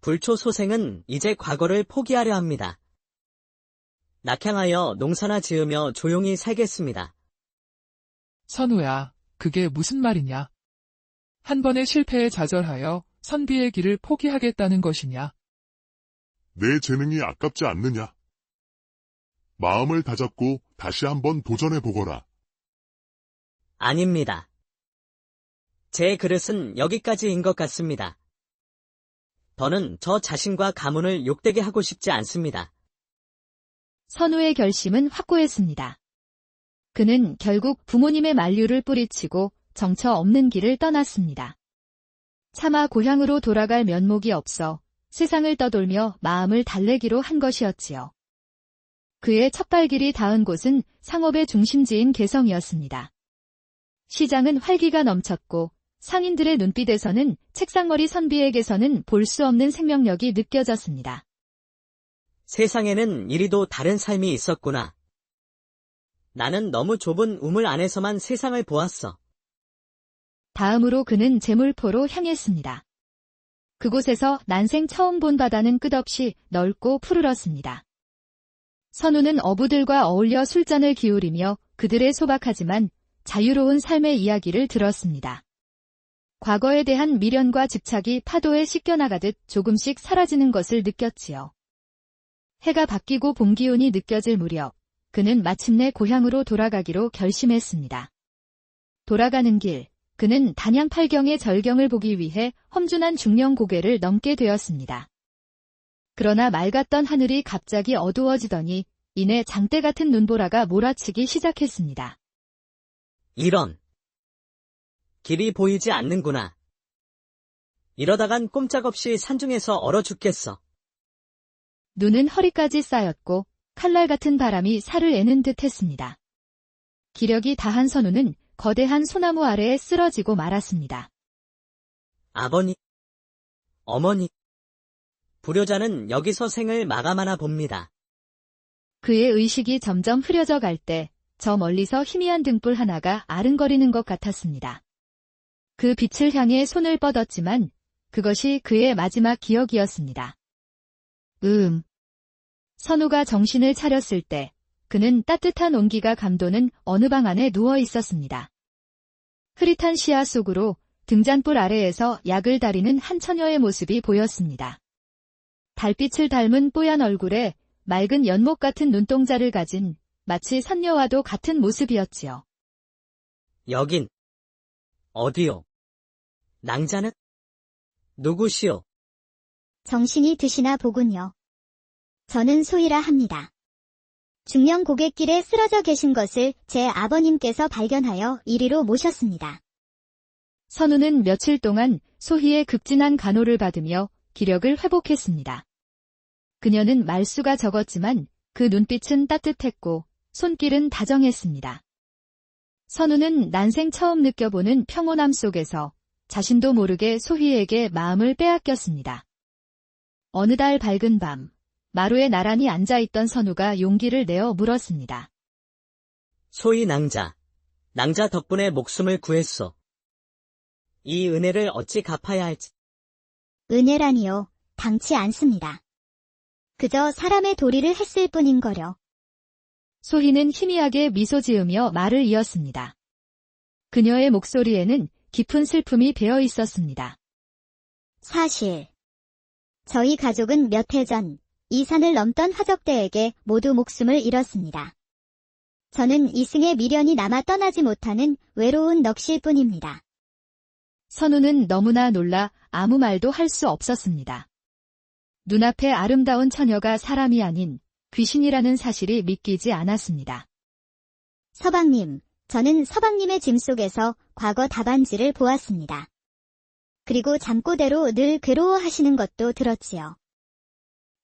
불초소생은 이제 과거를 포기하려 합니다. 낙향하여 농사나 지으며 조용히 살겠습니다. 선우야, 그게 무슨 말이냐? 한 번의 실패에 좌절하여 선비의 길을 포기하겠다는 것이냐? 내 재능이 아깝지 않느냐? 마음을 다잡고 다시 한번 도전해보거라. 아닙니다. 제 그릇은 여기까지인 것 같습니다. 더는 저 자신과 가문을 욕되게 하고 싶지 않습니다. 선우의 결심은 확고했습니다. 그는 결국 부모님의 만류를 뿌리치고 정처 없는 길을 떠났습니다. 차마 고향으로 돌아갈 면목이 없어 세상을 떠돌며 마음을 달래기로 한 것이었지요. 그의 첫발길이 닿은 곳은 상업의 중심지인 개성이었습니다. 시장은 활기가 넘쳤고 상인들의 눈빛에서는 책상머리 선비에게서는 볼 수 없는 생명력이 느껴졌습니다. 세상에는 이리도 다른 삶이 있었구나. 나는 너무 좁은 우물 안에서만 세상을 보았어. 다음으로 그는 제물포로 향했습니다. 그곳에서 난생 처음 본 바다는 끝없이 넓고 푸르렀습니다. 선우는 어부들과 어울려 술잔을 기울이며 그들의 소박하지만 자유로운 삶의 이야기를 들었습니다. 과거에 대한 미련과 집착이 파도에 씻겨나가듯 조금씩 사라지는 것을 느꼈지요. 해가 바뀌고 봄 기운이 느껴질 무렵, 그는 마침내 고향으로 돌아가기로 결심했습니다. 돌아가는 길, 그는 단양팔경의 절경을 보기 위해 험준한 중령 고개를 넘게 되었습니다. 그러나 맑았던 하늘이 갑자기 어두워지더니 이내 장대 같은 눈보라가 몰아치기 시작했습니다. 이런. 길이 보이지 않는구나. 이러다간 꼼짝없이 산중에서 얼어 죽겠어. 눈은 허리까지 쌓였고 칼날 같은 바람이 살을 애는 듯 했습니다. 기력이 다한 선우는 거대한 소나무 아래에 쓰러지고 말았습니다. 아버님, 어머니, 불효자는 여기서 생을 마감하나 봅니다. 그의 의식이 점점 흐려져 갈 때 저 멀리서 희미한 등불 하나가 아른거리는 것 같았습니다. 그 빛을 향해 손을 뻗었지만 그것이 그의 마지막 기억이었습니다. 선우가 정신을 차렸을 때 그는 따뜻한 온기가 감도는 어느 방 안에 누워 있었습니다. 흐릿한 시야 속으로 등잔불 아래에서 약을 다리는 한 처녀의 모습이 보였습니다. 달빛을 닮은 뽀얀 얼굴에 맑은 연못 같은 눈동자를 가진 마치 선녀와도 같은 모습이었지요. 여긴 어디요? 낭자는? 누구시오? 정신이 드시나 보군요. 저는 소희라 합니다. 중령 고갯길에 쓰러져 계신 것을 제 아버님께서 발견하여 이리로 모셨습니다. 선우는 며칠 동안 소희의 극진한 간호를 받으며 기력을 회복했습니다. 그녀는 말수가 적었지만 그 눈빛은 따뜻했고 손길은 다정했습니다. 선우는 난생 처음 느껴보는 평온함 속에서 자신도 모르게 소희에게 마음을 빼앗겼습니다. 어느 달 밝은 밤, 마루에 나란히 앉아있던 선우가 용기를 내어 물었습니다. 소희 낭자 덕분에 목숨을 구했소. 이 은혜를 어찌 갚아야 할지. 은혜라니요, 당치 않습니다. 그저 사람의 도리를 했을 뿐인거려. 소희는 희미하게 미소 지으며 말을 이었습니다. 그녀의 목소리에는 깊은 슬픔이 배어 있었습니다. 사실 저희 가족은 몇 해 전 이 산을 넘던 화적대에게 모두 목숨을 잃었습니다. 저는 이승의 미련이 남아 떠나지 못하는 외로운 넋일 뿐입니다. 선우는 너무나 놀라 아무 말도 할 수 없었습니다. 눈앞에 아름다운 처녀가 사람이 아닌 귀신이라는 사실이 믿기지 않았습니다. 서방님, 저는 서방님의 짐 속에서 과거 답안지를 보았습니다. 그리고 잠꼬대로 늘 괴로워하시는 것도 들었지요.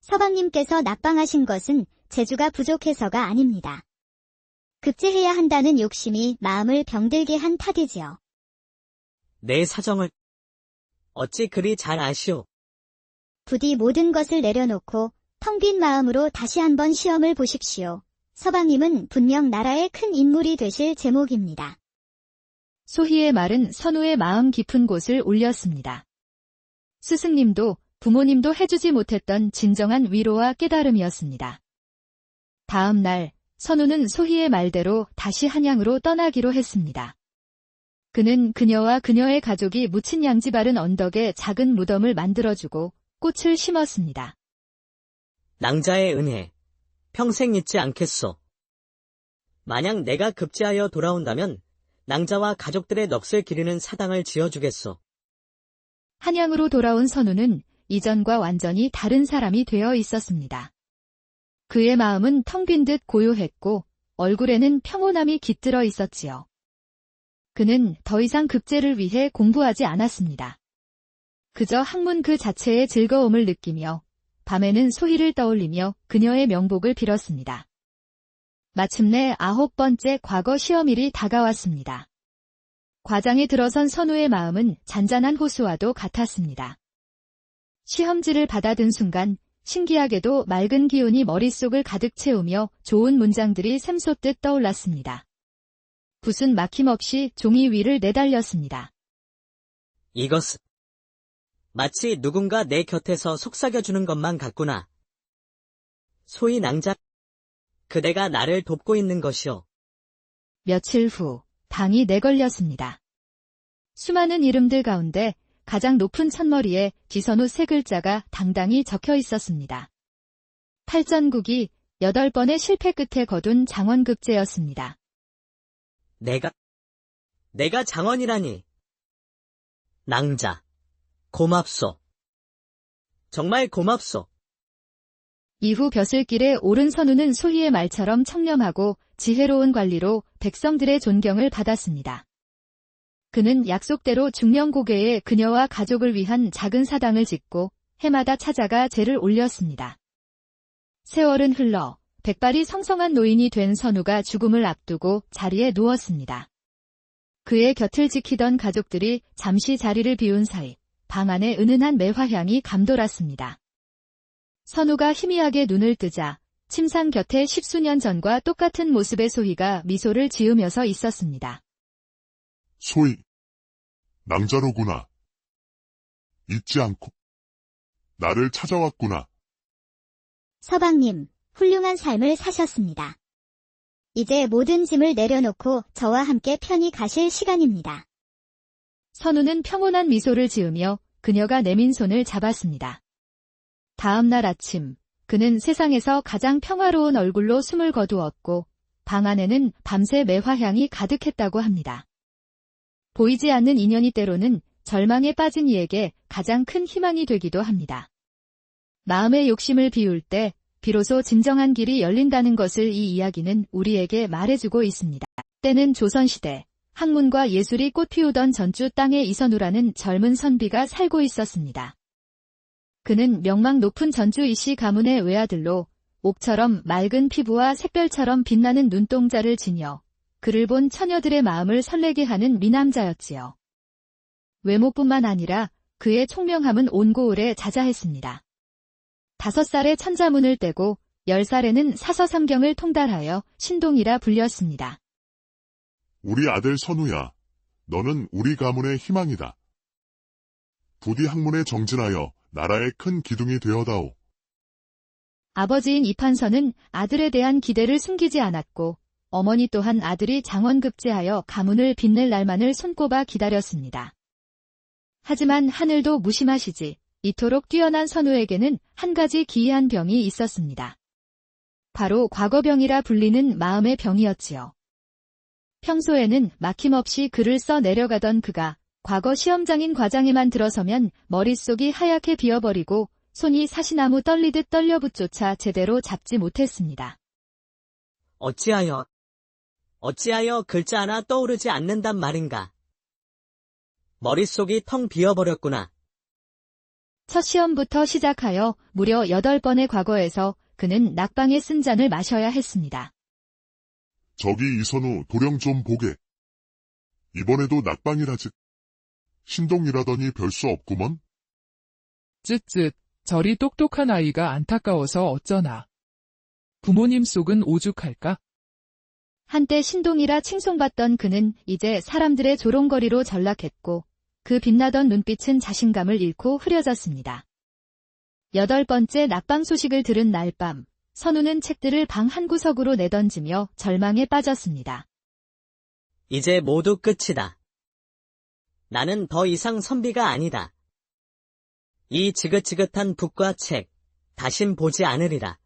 서방님께서 낙방하신 것은 재주가 부족해서가 아닙니다. 급제해야 한다는 욕심이 마음을 병들게 한 탓이지요. 내 사정을 어찌 그리 잘 아시오? 부디 모든 것을 내려놓고 텅 빈 마음으로 다시 한번 시험을 보십시오. 서방님은 분명 나라의 큰 인물이 되실 제목입니다. 소희의 말은 선우의 마음 깊은 곳을 울렸습니다. 스승님도 부모님도 해주지 못했던 진정한 위로와 깨달음이었습니다. 다음 날, 선우는 소희의 말대로 다시 한양으로 떠나기로 했습니다. 그는 그녀와 그녀의 가족이 묻힌 양지 바른 언덕에 작은 무덤을 만들어주고 꽃을 심었습니다. 낭자의 은혜, 평생 잊지 않겠소. 만약 내가 급제하여 돌아온다면 낭자와 가족들의 넋을 기리는 사당을 지어주겠소. 한양으로 돌아온 선우는 이전과 완전히 다른 사람이 되어 있었습니다. 그의 마음은 텅 빈 듯 고요했고 얼굴에는 평온함이 깃들어 있었지요. 그는 더 이상 급제를 위해 공부하지 않았습니다. 그저 학문 그 자체의 즐거움을 느끼며 밤에는 소희를 떠올리며 그녀의 명복을 빌었습니다. 마침내 9번째 과거 시험일이 다가왔습니다. 과장에 들어선 선우의 마음은 잔잔한 호수와도 같았습니다. 시험지를 받아든 순간 신기하게도 맑은 기운이 머릿속을 가득 채우며 좋은 문장들이 샘솟듯 떠올랐습니다. 붓은 막힘없이 종이 위를 내달렸습니다. 이것은 마치 누군가 내 곁에서 속삭여주는 것만 같구나. 소희 낭자, 그대가 나를 돕고 있는 것이오. 며칠 후 방이 내걸렸습니다. 수많은 이름들 가운데 가장 높은 첫머리에 기선우 세 글자가 당당히 적혀 있었습니다. 탈전국이 8번의 실패 끝에 거둔 장원급제였습니다. 내가 장원이라니. 낭자, 고맙소. 정말 고맙소. 이후 벼슬길에 오른 선우는 소희의 말처럼 청렴하고 지혜로운 관리로 백성들의 존경을 받았습니다. 그는 약속대로 중령고개에 그녀와 가족을 위한 작은 사당을 짓고 해마다 찾아가 제를 올렸습니다. 세월은 흘러 백발이 성성한 노인이 된 선우가 죽음을 앞두고 자리에 누웠습니다. 그의 곁을 지키던 가족들이 잠시 자리를 비운 사이 방 안에 은은한 매화향이 감돌았습니다. 선우가 희미하게 눈을 뜨자 침상 곁에 10수년 전과 똑같은 모습의 소희가 미소를 지으면서 있었습니다. 소희, 낭자로구나. 잊지 않고 나를 찾아왔구나. 서방님, 훌륭한 삶을 사셨습니다. 이제 모든 짐을 내려놓고 저와 함께 편히 가실 시간입니다. 선우는 평온한 미소를 지으며 그녀가 내민 손을 잡았습니다. 다음 날 아침, 그는 세상에서 가장 평화로운 얼굴로 숨을 거두었고 방 안에는 밤새 매화향이 가득했다고 합니다. 보이지 않는 인연이 때로는 절망에 빠진 이에게 가장 큰 희망이 되기도 합니다. 마음의 욕심을 비울 때 비로소 진정한 길이 열린다는 것을 이 이야기는 우리에게 말해주고 있습니다. 때는 조선시대, 학문과 예술이 꽃피우던 전주 땅에 이선우라는 젊은 선비가 살고 있었습니다. 그는 명망 높은 전주 이씨 가문의 외아들로 옥처럼 맑은 피부와 샛별처럼 빛나는 눈동자를 지녀 그를 본 처녀들의 마음을 설레게 하는 미남자였지요. 외모뿐만 아니라 그의 총명함은 온 고을에 자자했습니다. 5살에 천자문을 떼고 10살에는 사서삼경을 통달하여 신동이라 불렸습니다. 우리 아들 선우야, 너는 우리 가문의 희망이다. 부디 학문에 정진하여 나라의 큰 기둥이 되어다오. 아버지인 이판서는 아들에 대한 기대를 숨기지 않았고 어머니 또한 아들이 장원급제하여 가문을 빛낼 날만을 손꼽아 기다렸습니다. 하지만 하늘도 무심하시지 이토록 뛰어난 선우에게는 한 가지 기이한 병이 있었습니다. 바로 과거병이라 불리는 마음의 병이었지요. 평소에는 막힘없이 글을 써 내려가던 그가 과거 시험장인 과장에만 들어서면 머릿속이 하얗게 비어버리고 손이 사시나무 떨리듯 떨려붙조차 제대로 잡지 못했습니다. 어찌하여 글자 하나 떠오르지 않는단 말인가. 머릿속이 텅 비어버렸구나. 첫 시험부터 시작하여 무려 8번의 과거에서 그는 낙방에 쓴 잔을 마셔야 했습니다. 저기 이선우 도령 좀 보게. 이번에도 낙방이라즉. 신동이라더니 별 수 없구먼. 쯧쯧, 저리 똑똑한 아이가 안타까워서 어쩌나. 부모님 속은 오죽할까? 한때 신동이라 칭송받던 그는 이제 사람들의 조롱거리로 전락했고 그 빛나던 눈빛은 자신감을 잃고 흐려졌습니다. 8번째 낙방 소식을 들은 날 밤, 선우는 책들을 방 한구석으로 내던지며 절망에 빠졌습니다. 이제 모두 끝이다. 나는 더 이상 선비가 아니다. 이 지긋지긋한 북과 책, 다신 보지 않으리라.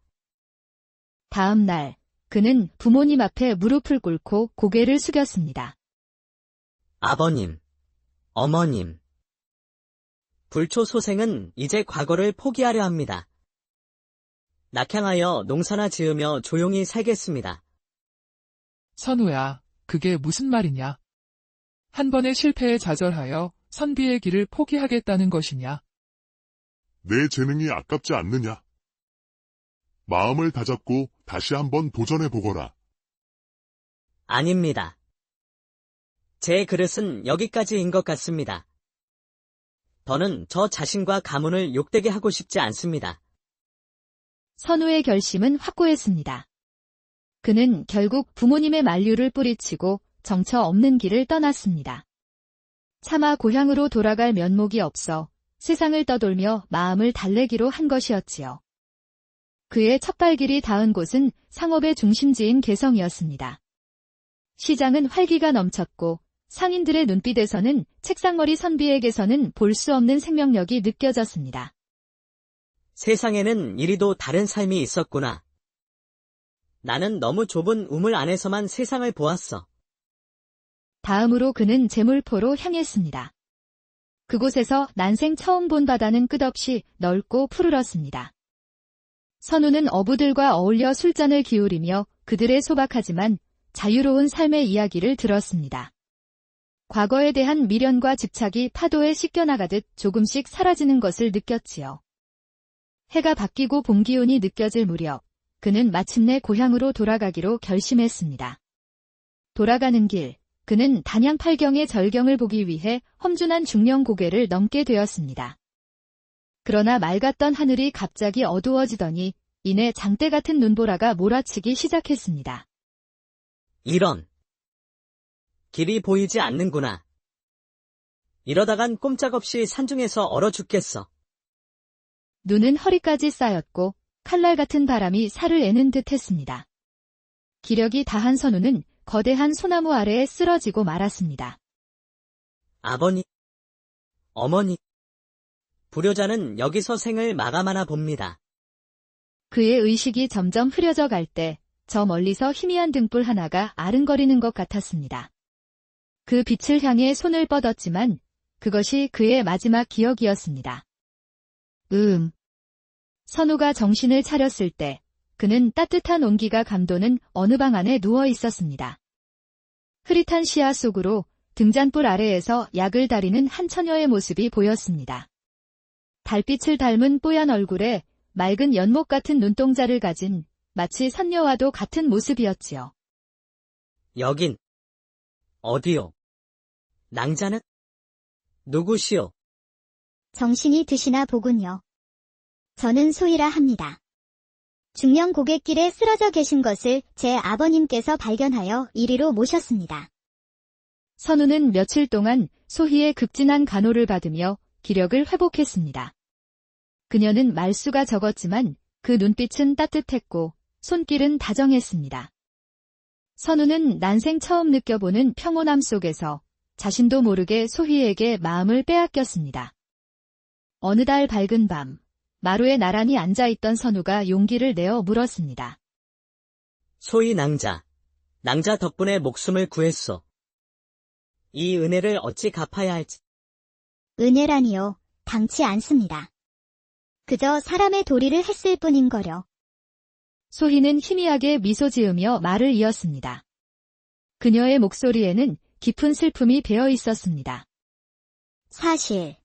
다음 날, 그는 부모님 앞에 무릎을 꿇고 고개를 숙였습니다. 아버님, 어머님. 불초소생은 이제 과거를 포기하려 합니다. 낙향하여 농사나 지으며 조용히 살겠습니다. 선우야, 그게 무슨 말이냐? 한 번의 실패에 좌절하여 선비의 길을 포기하겠다는 것이냐? 내 재능이 아깝지 않느냐? 마음을 다잡고 다시 한번 도전해보거라. 아닙니다. 제 그릇은 여기까지인 것 같습니다. 더는 저 자신과 가문을 욕되게 하고 싶지 않습니다. 선우의 결심은 확고했습니다. 그는 결국 부모님의 만류를 뿌리치고 정처 없는 길을 떠났습니다. 차마 고향으로 돌아갈 면목이 없어 세상을 떠돌며 마음을 달래기로 한 것이었지요. 그의 첫발길이 닿은 곳은 상업의 중심지인 개성이었습니다. 시장은 활기가 넘쳤고 상인들의 눈빛에서는 책상머리 선비에게서는 볼 수 없는 생명력이 느껴졌습니다. 세상에는 이리도 다른 삶이 있었구나. 나는 너무 좁은 우물 안에서만 세상을 보았어. 다음으로 그는 제물포로 향했습니다. 그곳에서 난생 처음 본 바다는 끝없이 넓고 푸르렀습니다. 선우는 어부들과 어울려 술잔을 기울이며 그들의 소박하지만 자유로운 삶의 이야기를 들었습니다. 과거에 대한 미련과 집착이 파도에 씻겨나가듯 조금씩 사라지는 것을 느꼈지요. 해가 바뀌고 봄 기운이 느껴질 무렵, 그는 마침내 고향으로 돌아가기로 결심했습니다. 돌아가는 길, 그는 단양팔경의 절경을 보기 위해 험준한 중령 고개를 넘게 되었습니다. 그러나 맑았던 하늘이 갑자기 어두워지더니 이내 장대 같은 눈보라가 몰아치기 시작했습니다. 이런. 길이 보이지 않는구나. 이러다간 꼼짝없이 산중에서 얼어 죽겠어. 눈은 허리까지 쌓였고 칼날 같은 바람이 살을 애는 듯 했습니다. 기력이 다한 선우는 거대한 소나무 아래에 쓰러지고 말았습니다. 아버님, 어머니, 불효자는 여기서 생을 마감하나 봅니다. 그의 의식이 점점 흐려져 갈 때 저 멀리서 희미한 등불 하나가 아른거리는 것 같았습니다. 그 빛을 향해 손을 뻗었지만 그것이 그의 마지막 기억이었습니다. 선우가 정신을 차렸을 때 그는 따뜻한 온기가 감도는 어느 방 안에 누워 있었습니다. 흐릿한 시야 속으로 등잔불 아래에서 약을 다리는 한 처녀의 모습이 보였습니다. 달빛을 닮은 뽀얀 얼굴에 맑은 연못 같은 눈동자를 가진 마치 선녀와도 같은 모습이었지요. 여긴 어디요? 낭자는? 누구시오? 정신이 드시나 보군요. 저는 소희라 합니다. 중령 고갯길에 쓰러져 계신 것을 제 아버님께서 발견하여 이리로 모셨습니다. 선우는 며칠 동안 소희의 극진한 간호를 받으며 기력을 회복했습니다. 그녀는 말수가 적었지만 그 눈빛은 따뜻했고 손길은 다정했습니다. 선우는 난생 처음 느껴보는 평온함 속에서 자신도 모르게 소희에게 마음을 빼앗겼습니다. 어느 달 밝은 밤, 마루에 나란히 앉아있던 선우가 용기를 내어 물었습니다. 소희 낭자. 낭자 덕분에 목숨을 구했소. 이 은혜를 어찌 갚아야 할지. 은혜라니요, 당치 않습니다. 그저 사람의 도리를 했을 뿐인거려. 소희는 희미하게 미소 지으며 말을 이었습니다. 그녀의 목소리에는 깊은 슬픔이 배어 있었습니다. 사실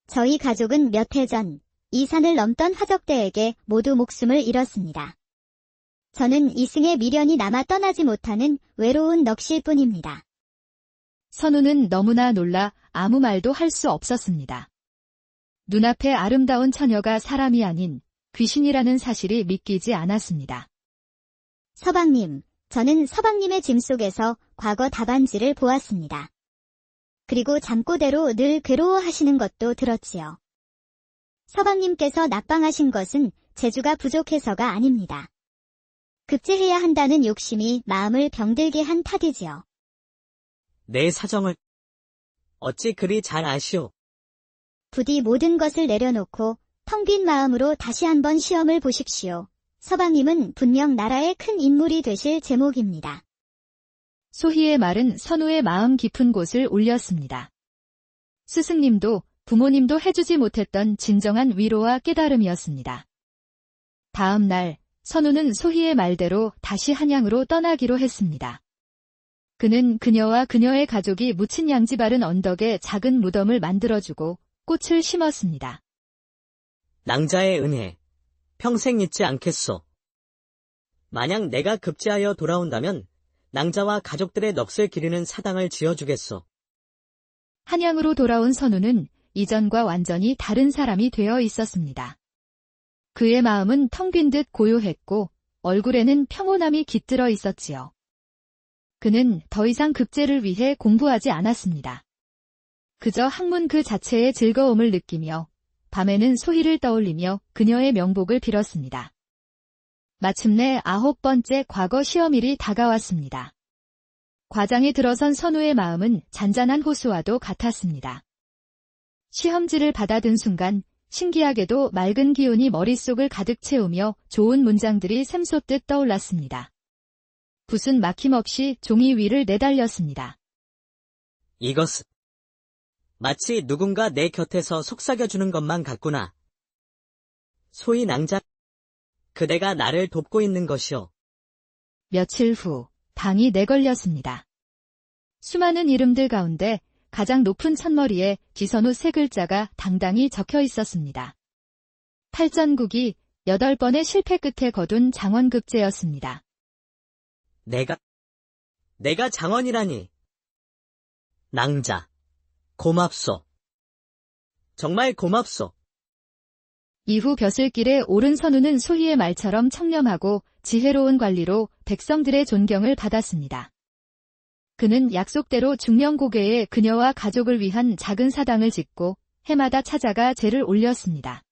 저희 가족은 몇 해 전 이 산을 넘던 화적대에게 모두 목숨을 잃었습니다. 저는 이승의 미련이 남아 떠나지 못하는 외로운 넋일 뿐입니다. 선우는 너무나 놀라 아무 말도 할 수 없었습니다. 눈앞에 아름다운 처녀가 사람이 아닌 귀신이라는 사실이 믿기지 않았습니다. 서방님, 저는 서방님의 짐 속에서 과거 답안지를 보았습니다. 그리고 잠꼬대로 늘 괴로워하시는 것도 들었지요. 서방님께서 낙방하신 것은 재주가 부족해서가 아닙니다. 급제해야 한다는 욕심이 마음을 병들게 한 탓이지요. 내 사정을 어찌 그리 잘 아시오? 부디 모든 것을 내려놓고 텅 빈 마음으로 다시 한번 시험을 보십시오. 서방님은 분명 나라의 큰 인물이 되실 제목입니다. 소희의 말은 선우의 마음 깊은 곳을 울렸습니다. 스승님도 부모님도 해주지 못했던 진정한 위로와 깨달음이었습니다. 다음 날 선우는 소희의 말대로 다시 한양으로 떠나기로 했습니다. 그는 그녀와 그녀의 가족이 묻힌 양지 바른 언덕에 작은 무덤을 만들어주고 꽃을 심었습니다. 낭자의 은혜, 평생 잊지 않겠소. 만약 내가 급제하여 돌아온다면 낭자와 가족들의 넋을 기르는 사당을 지어주겠소. 한양으로 돌아온 선우는 이전과 완전히 다른 사람이 되어 있었습니다. 그의 마음은 텅 빈 듯 고요했고 얼굴에는 평온함이 깃들어 있었지요. 그는 더 이상 급제를 위해 공부하지 않았습니다. 그저 학문 그 자체의 즐거움을 느끼며 밤에는 소희를 떠올리며 그녀의 명복을 빌었습니다. 마침내 9번째 과거 시험일이 다가왔습니다. 과장에 들어선 선우의 마음은 잔잔한 호수와도 같았습니다. 시험지를 받아든 순간 신기하게도 맑은 기운이 머릿속을 가득 채우며 좋은 문장들이 샘솟듯 떠올랐습니다. 붓은 막힘없이 종이 위를 내달렸습니다. 이것은 마치 누군가 내 곁에서 속삭여주는 것만 같구나. 소위 낭자, 그대가 나를 돕고 있는 것이오. 며칠 후 방이 내걸렸습니다. 수많은 이름들 가운데 가장 높은 첫머리에 지선우 세 글자가 당당히 적혀 있었습니다. 탈전국이 8번의 실패 끝에 거둔 장원급제였습니다. 내가 장원이라니. 낭자, 고맙소. 정말 고맙소. 이후 벼슬길에 오른 선우는 소희의 말처럼 청렴하고 지혜로운 관리로 백성들의 존경을 받았습니다. 그는 약속대로 중명고개에 그녀와 가족을 위한 작은 사당을 짓고 해마다 찾아가 제를 올렸습니다.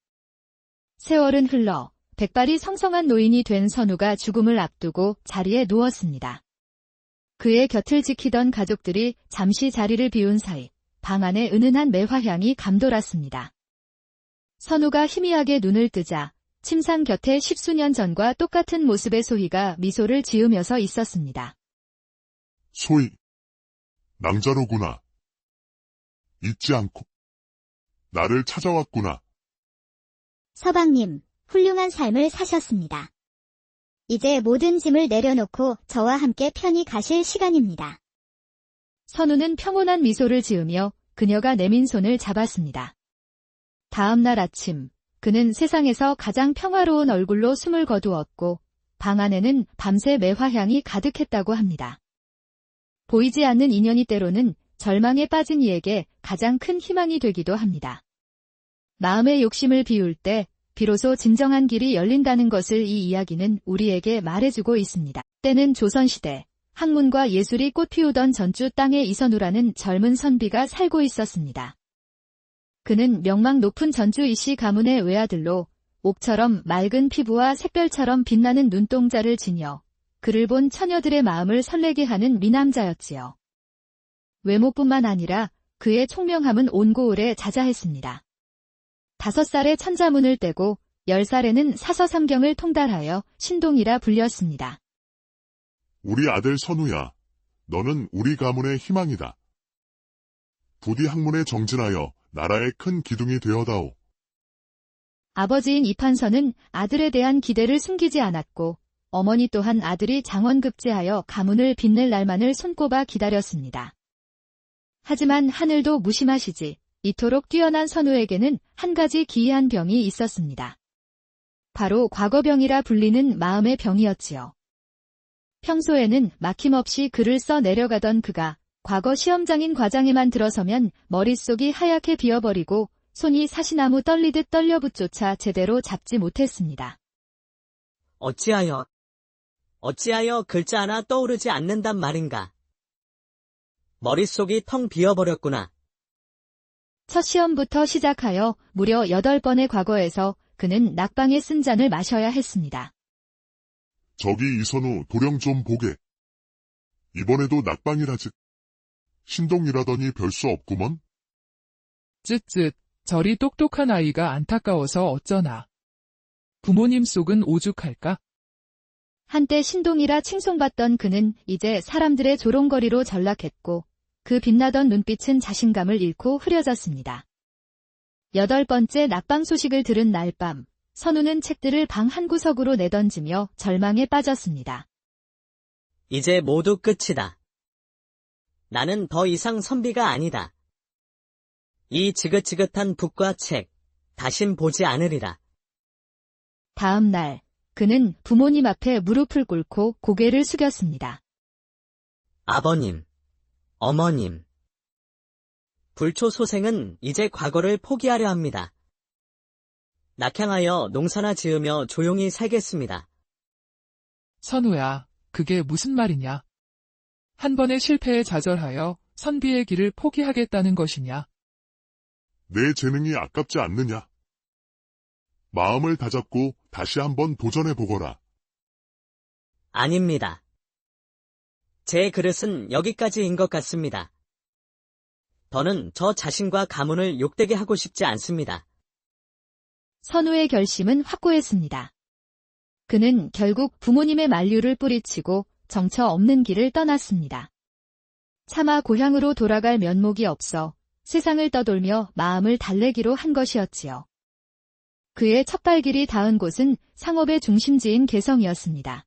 세월은 흘러 백발이 성성한 노인이 된 선우가 죽음을 앞두고 자리에 누웠습니다. 그의 곁을 지키던 가족들이 잠시 자리를 비운 사이 방 안에 은은한 매화향이 감돌았습니다. 선우가 희미하게 눈을 뜨자 침상 곁에 10수년 전과 똑같은 모습의 소희가 미소를 지으면서 있었습니다. 소희, 낭자로구나. 잊지 않고 나를 찾아왔구나. 서방님, 훌륭한 삶을 사셨습니다. 이제 모든 짐을 내려놓고 저와 함께 편히 가실 시간입니다. 선우는 평온한 미소를 지으며 그녀가 내민 손을 잡았습니다. 다음 날 아침, 그는 세상에서 가장 평화로운 얼굴로 숨을 거두었고 방 안에는 밤새 매화향이 가득했다고 합니다. 보이지 않는 인연이 때로는 절망에 빠진 이에게 가장 큰 희망이 되기도 합니다. 마음의 욕심을 비울 때 비로소 진정한 길이 열린다는 것을 이 이야기는 우리에게 말해주고 있습니다. 때는 조선시대, 학문과 예술이 꽃피우던 전주 땅에 이선우라는 젊은 선비가 살고 있었습니다. 그는 명망 높은 전주 이씨 가문의 외아들로 옥처럼 맑은 피부와 샛별처럼 빛나는 눈동자를 지녀 그를 본 처녀들의 마음을 설레게 하는 미남자였지요. 외모뿐만 아니라 그의 총명함은 온 고을에 자자했습니다. 5살에 천자문을 떼고 10살에는 사서삼경을 통달하여 신동이라 불렸습니다. 우리 아들 선우야, 너는 우리 가문의 희망이다. 부디 학문에 정진하여 나라의 큰 기둥이 되어다오. 아버지인 이판서는 아들에 대한 기대를 숨기지 않았고 어머니 또한 아들이 장원급제하여 가문을 빛낼 날만을 손꼽아 기다렸습니다. 하지만 하늘도 무심하시지 이토록 뛰어난 선우에게는 한 가지 기이한 병이 있었습니다. 바로 과거병이라 불리는 마음의 병이었지요. 평소에는 막힘없이 글을 써 내려가던 그가 과거 시험장인 과장에만 들어서면 머릿속이 하얗게 비어버리고 손이 사시나무 떨리듯 떨려붙조차 제대로 잡지 못했습니다. 어찌하여 글자 하나 떠오르지 않는단 말인가. 머릿속이 텅 비어버렸구나. 첫 시험부터 시작하여 무려 8번의 과거에서 그는 낙방에 쓴 잔을 마셔야 했습니다. 저기 이선우 도령 좀 보게. 이번에도 낙방이라즉. 신동이라더니 별 수 없구먼. 쯧쯧, 저리 똑똑한 아이가 안타까워서 어쩌나. 부모님 속은 오죽할까? 한때 신동이라 칭송받던 그는 이제 사람들의 조롱거리로 전락했고 그 빛나던 눈빛은 자신감을 잃고 흐려졌습니다. 8번째 낙방 소식을 들은 날 밤, 선우는 책들을 방 한구석으로 내던지며 절망에 빠졌습니다. 이제 모두 끝이다. 나는 더 이상 선비가 아니다. 이 지긋지긋한 붓과 책, 다신 보지 않으리라. 다음 날, 그는 부모님 앞에 무릎을 꿇고 고개를 숙였습니다. 아버님, 어머님. 불초소생은 이제 과거를 포기하려 합니다. 낙향하여 농사나 지으며 조용히 살겠습니다. 선우야, 그게 무슨 말이냐? 한 번의 실패에 좌절하여 선비의 길을 포기하겠다는 것이냐? 내 재능이 아깝지 않느냐? 마음을 다잡고 다시 한번 도전해보거라. 아닙니다. 제 그릇은 여기까지인 것 같습니다. 더는 저 자신과 가문을 욕되게 하고 싶지 않습니다. 선우의 결심은 확고했습니다. 그는 결국 부모님의 만류를 뿌리치고 정처 없는 길을 떠났습니다. 차마 고향으로 돌아갈 면목이 없어 세상을 떠돌며 마음을 달래기로 한 것이었지요. 그의 첫 발길이 닿은 곳은 상업의 중심지인 개성이었습니다.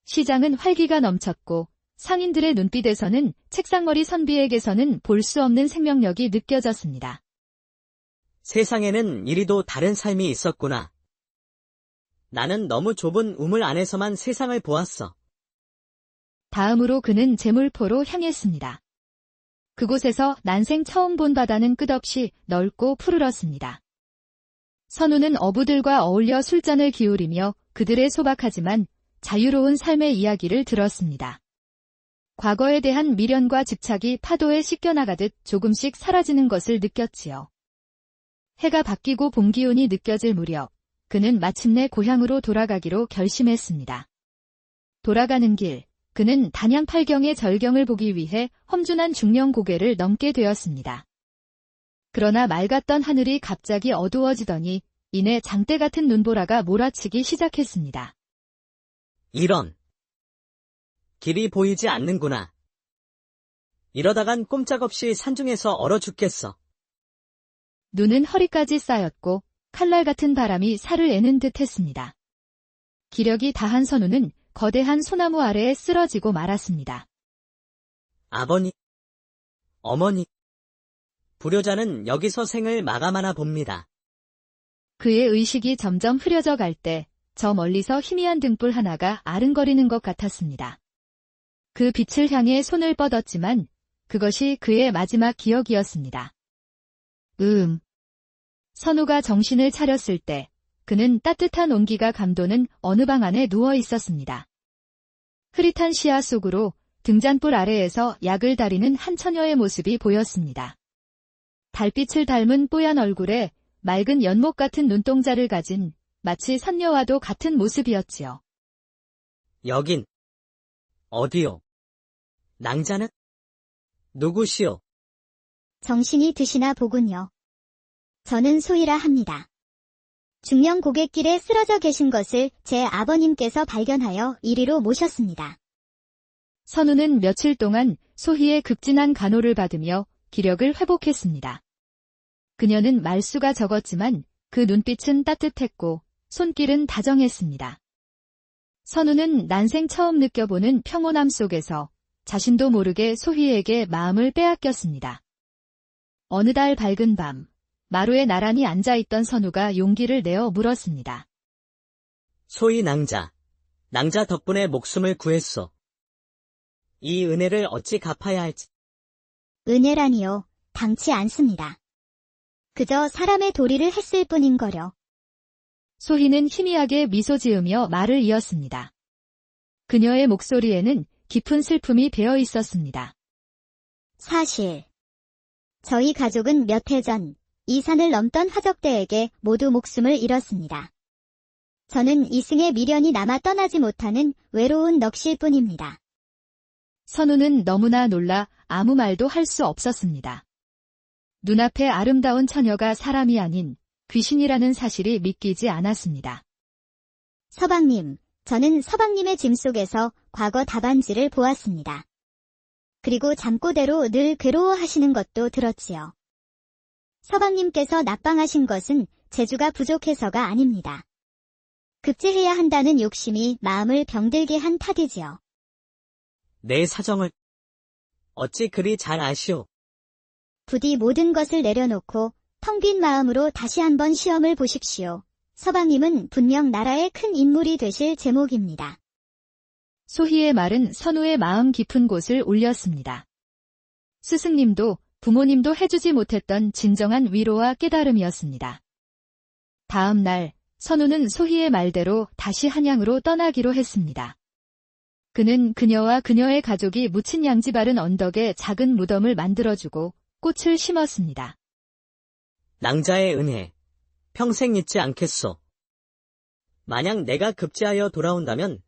시장은 활기가 넘쳤고 상인들의 눈빛에서는 책상머리 선비에게서는 볼 수 없는 생명력이 느껴졌습니다. 세상에는 이리도 다른 삶이 있었구나. 나는 너무 좁은 우물 안에서만 세상을 보았어. 다음으로 그는 제물포로 향했습니다. 그곳에서 난생 처음 본 바다는 끝없이 넓고 푸르렀습니다. 선우는 어부들과 어울려 술잔을 기울이며 그들의 소박하지만 자유로운 삶의 이야기를 들었습니다. 과거에 대한 미련과 집착이 파도에 씻겨나가듯 조금씩 사라지는 것을 느꼈지요. 해가 바뀌고 봄 기운이 느껴질 무렵, 그는 마침내 고향으로 돌아가기로 결심했습니다. 돌아가는 길, 그는 단양팔경의 절경을 보기 위해 험준한 중령고개를 넘게 되었습니다. 그러나 맑았던 하늘이 갑자기 어두워지더니 이내 장대 같은 눈보라가 몰아치기 시작했습니다. 이런. 길이 보이지 않는구나. 이러다간 꼼짝없이 산중에서 얼어 죽겠어. 눈은 허리까지 쌓였고 칼날 같은 바람이 살을 애는 듯 했습니다. 기력이 다한 선우는 거대한 소나무 아래에 쓰러지고 말았습니다. 아버님, 어머니, 불효자는 여기서 생을 마감하나 봅니다. 그의 의식이 점점 흐려져 갈 때 저 멀리서 희미한 등불 하나가 아른거리는 것 같았습니다. 그 빛을 향해 손을 뻗었지만 그것이 그의 마지막 기억이었습니다. 선우가 정신을 차렸을 때 그는 따뜻한 온기가 감도는 어느 방 안에 누워 있었습니다. 흐릿한 시야 속으로 등잔불 아래에서 약을 다리는 한 처녀의 모습이 보였습니다. 달빛을 닮은 뽀얀 얼굴에 맑은 연못 같은 눈동자를 가진 마치 선녀와도 같은 모습이었지요. 여긴 어디요? 낭자는? 누구시오? 정신이 드시나 보군요. 저는 소희라 합니다. 중령 고갯길에 쓰러져 계신 것을 제 아버님께서 발견하여 이리로 모셨습니다. 선우는 며칠 동안 소희의 극진한 간호를 받으며 기력을 회복했습니다. 그녀는 말수가 적었지만 그 눈빛은 따뜻했고 손길은 다정했습니다. 선우는 난생 처음 느껴보는 평온함 속에서 자신도 모르게 소희에게 마음을 빼앗겼습니다. 어느 달 밝은 밤, 마루에 나란히 앉아있던 선우가 용기를 내어 물었습니다. 소희 낭자. 낭자 덕분에 목숨을 구했소. 이 은혜를 어찌 갚아야 할지. 은혜라니요, 당치 않습니다. 그저 사람의 도리를 했을 뿐인거려. 소희는 희미하게 미소 지으며 말을 이었습니다. 그녀의 목소리에는 깊은 슬픔이 배어 있었습니다. 사실 저희 가족은 몇 해 전 이 산을 넘던 화적대에게 모두 목숨을 잃었습니다. 저는 이승의 미련이 남아 떠나지 못하는 외로운 넋일 뿐입니다. 선우는 너무나 놀라 아무 말도 할 수 없었습니다. 눈앞에 아름다운 처녀가 사람이 아닌 귀신이라는 사실이 믿기지 않았습니다. 서방님, 저는 서방님의 짐 속에서 과거 답안지를 보았습니다. 그리고 잠꼬대로 늘 괴로워하시는 것도 들었지요. 서방님께서 낙방하신 것은 재주가 부족해서가 아닙니다. 급제해야 한다는 욕심이 마음을 병들게 한 탓이지요. 내 사정을 어찌 그리 잘 아시오? 부디 모든 것을 내려놓고 텅 빈 마음으로 다시 한번 시험을 보십시오. 서방님은 분명 나라의 큰 인물이 되실 제목입니다. 소희의 말은 선우의 마음 깊은 곳을 울렸습니다. 스승님도 부모님도 해주지 못했던 진정한 위로와 깨달음이었습니다. 다음 날 선우는 소희의 말대로 다시 한양으로 떠나기로 했습니다. 그는 그녀와 그녀의 가족이 묻힌 양지 바른 언덕에 작은 무덤을 만들어주고 꽃을 심었습니다. 낭자의 은혜, 평생 잊지 않겠소. 만약 내가 급제하여 돌아온다면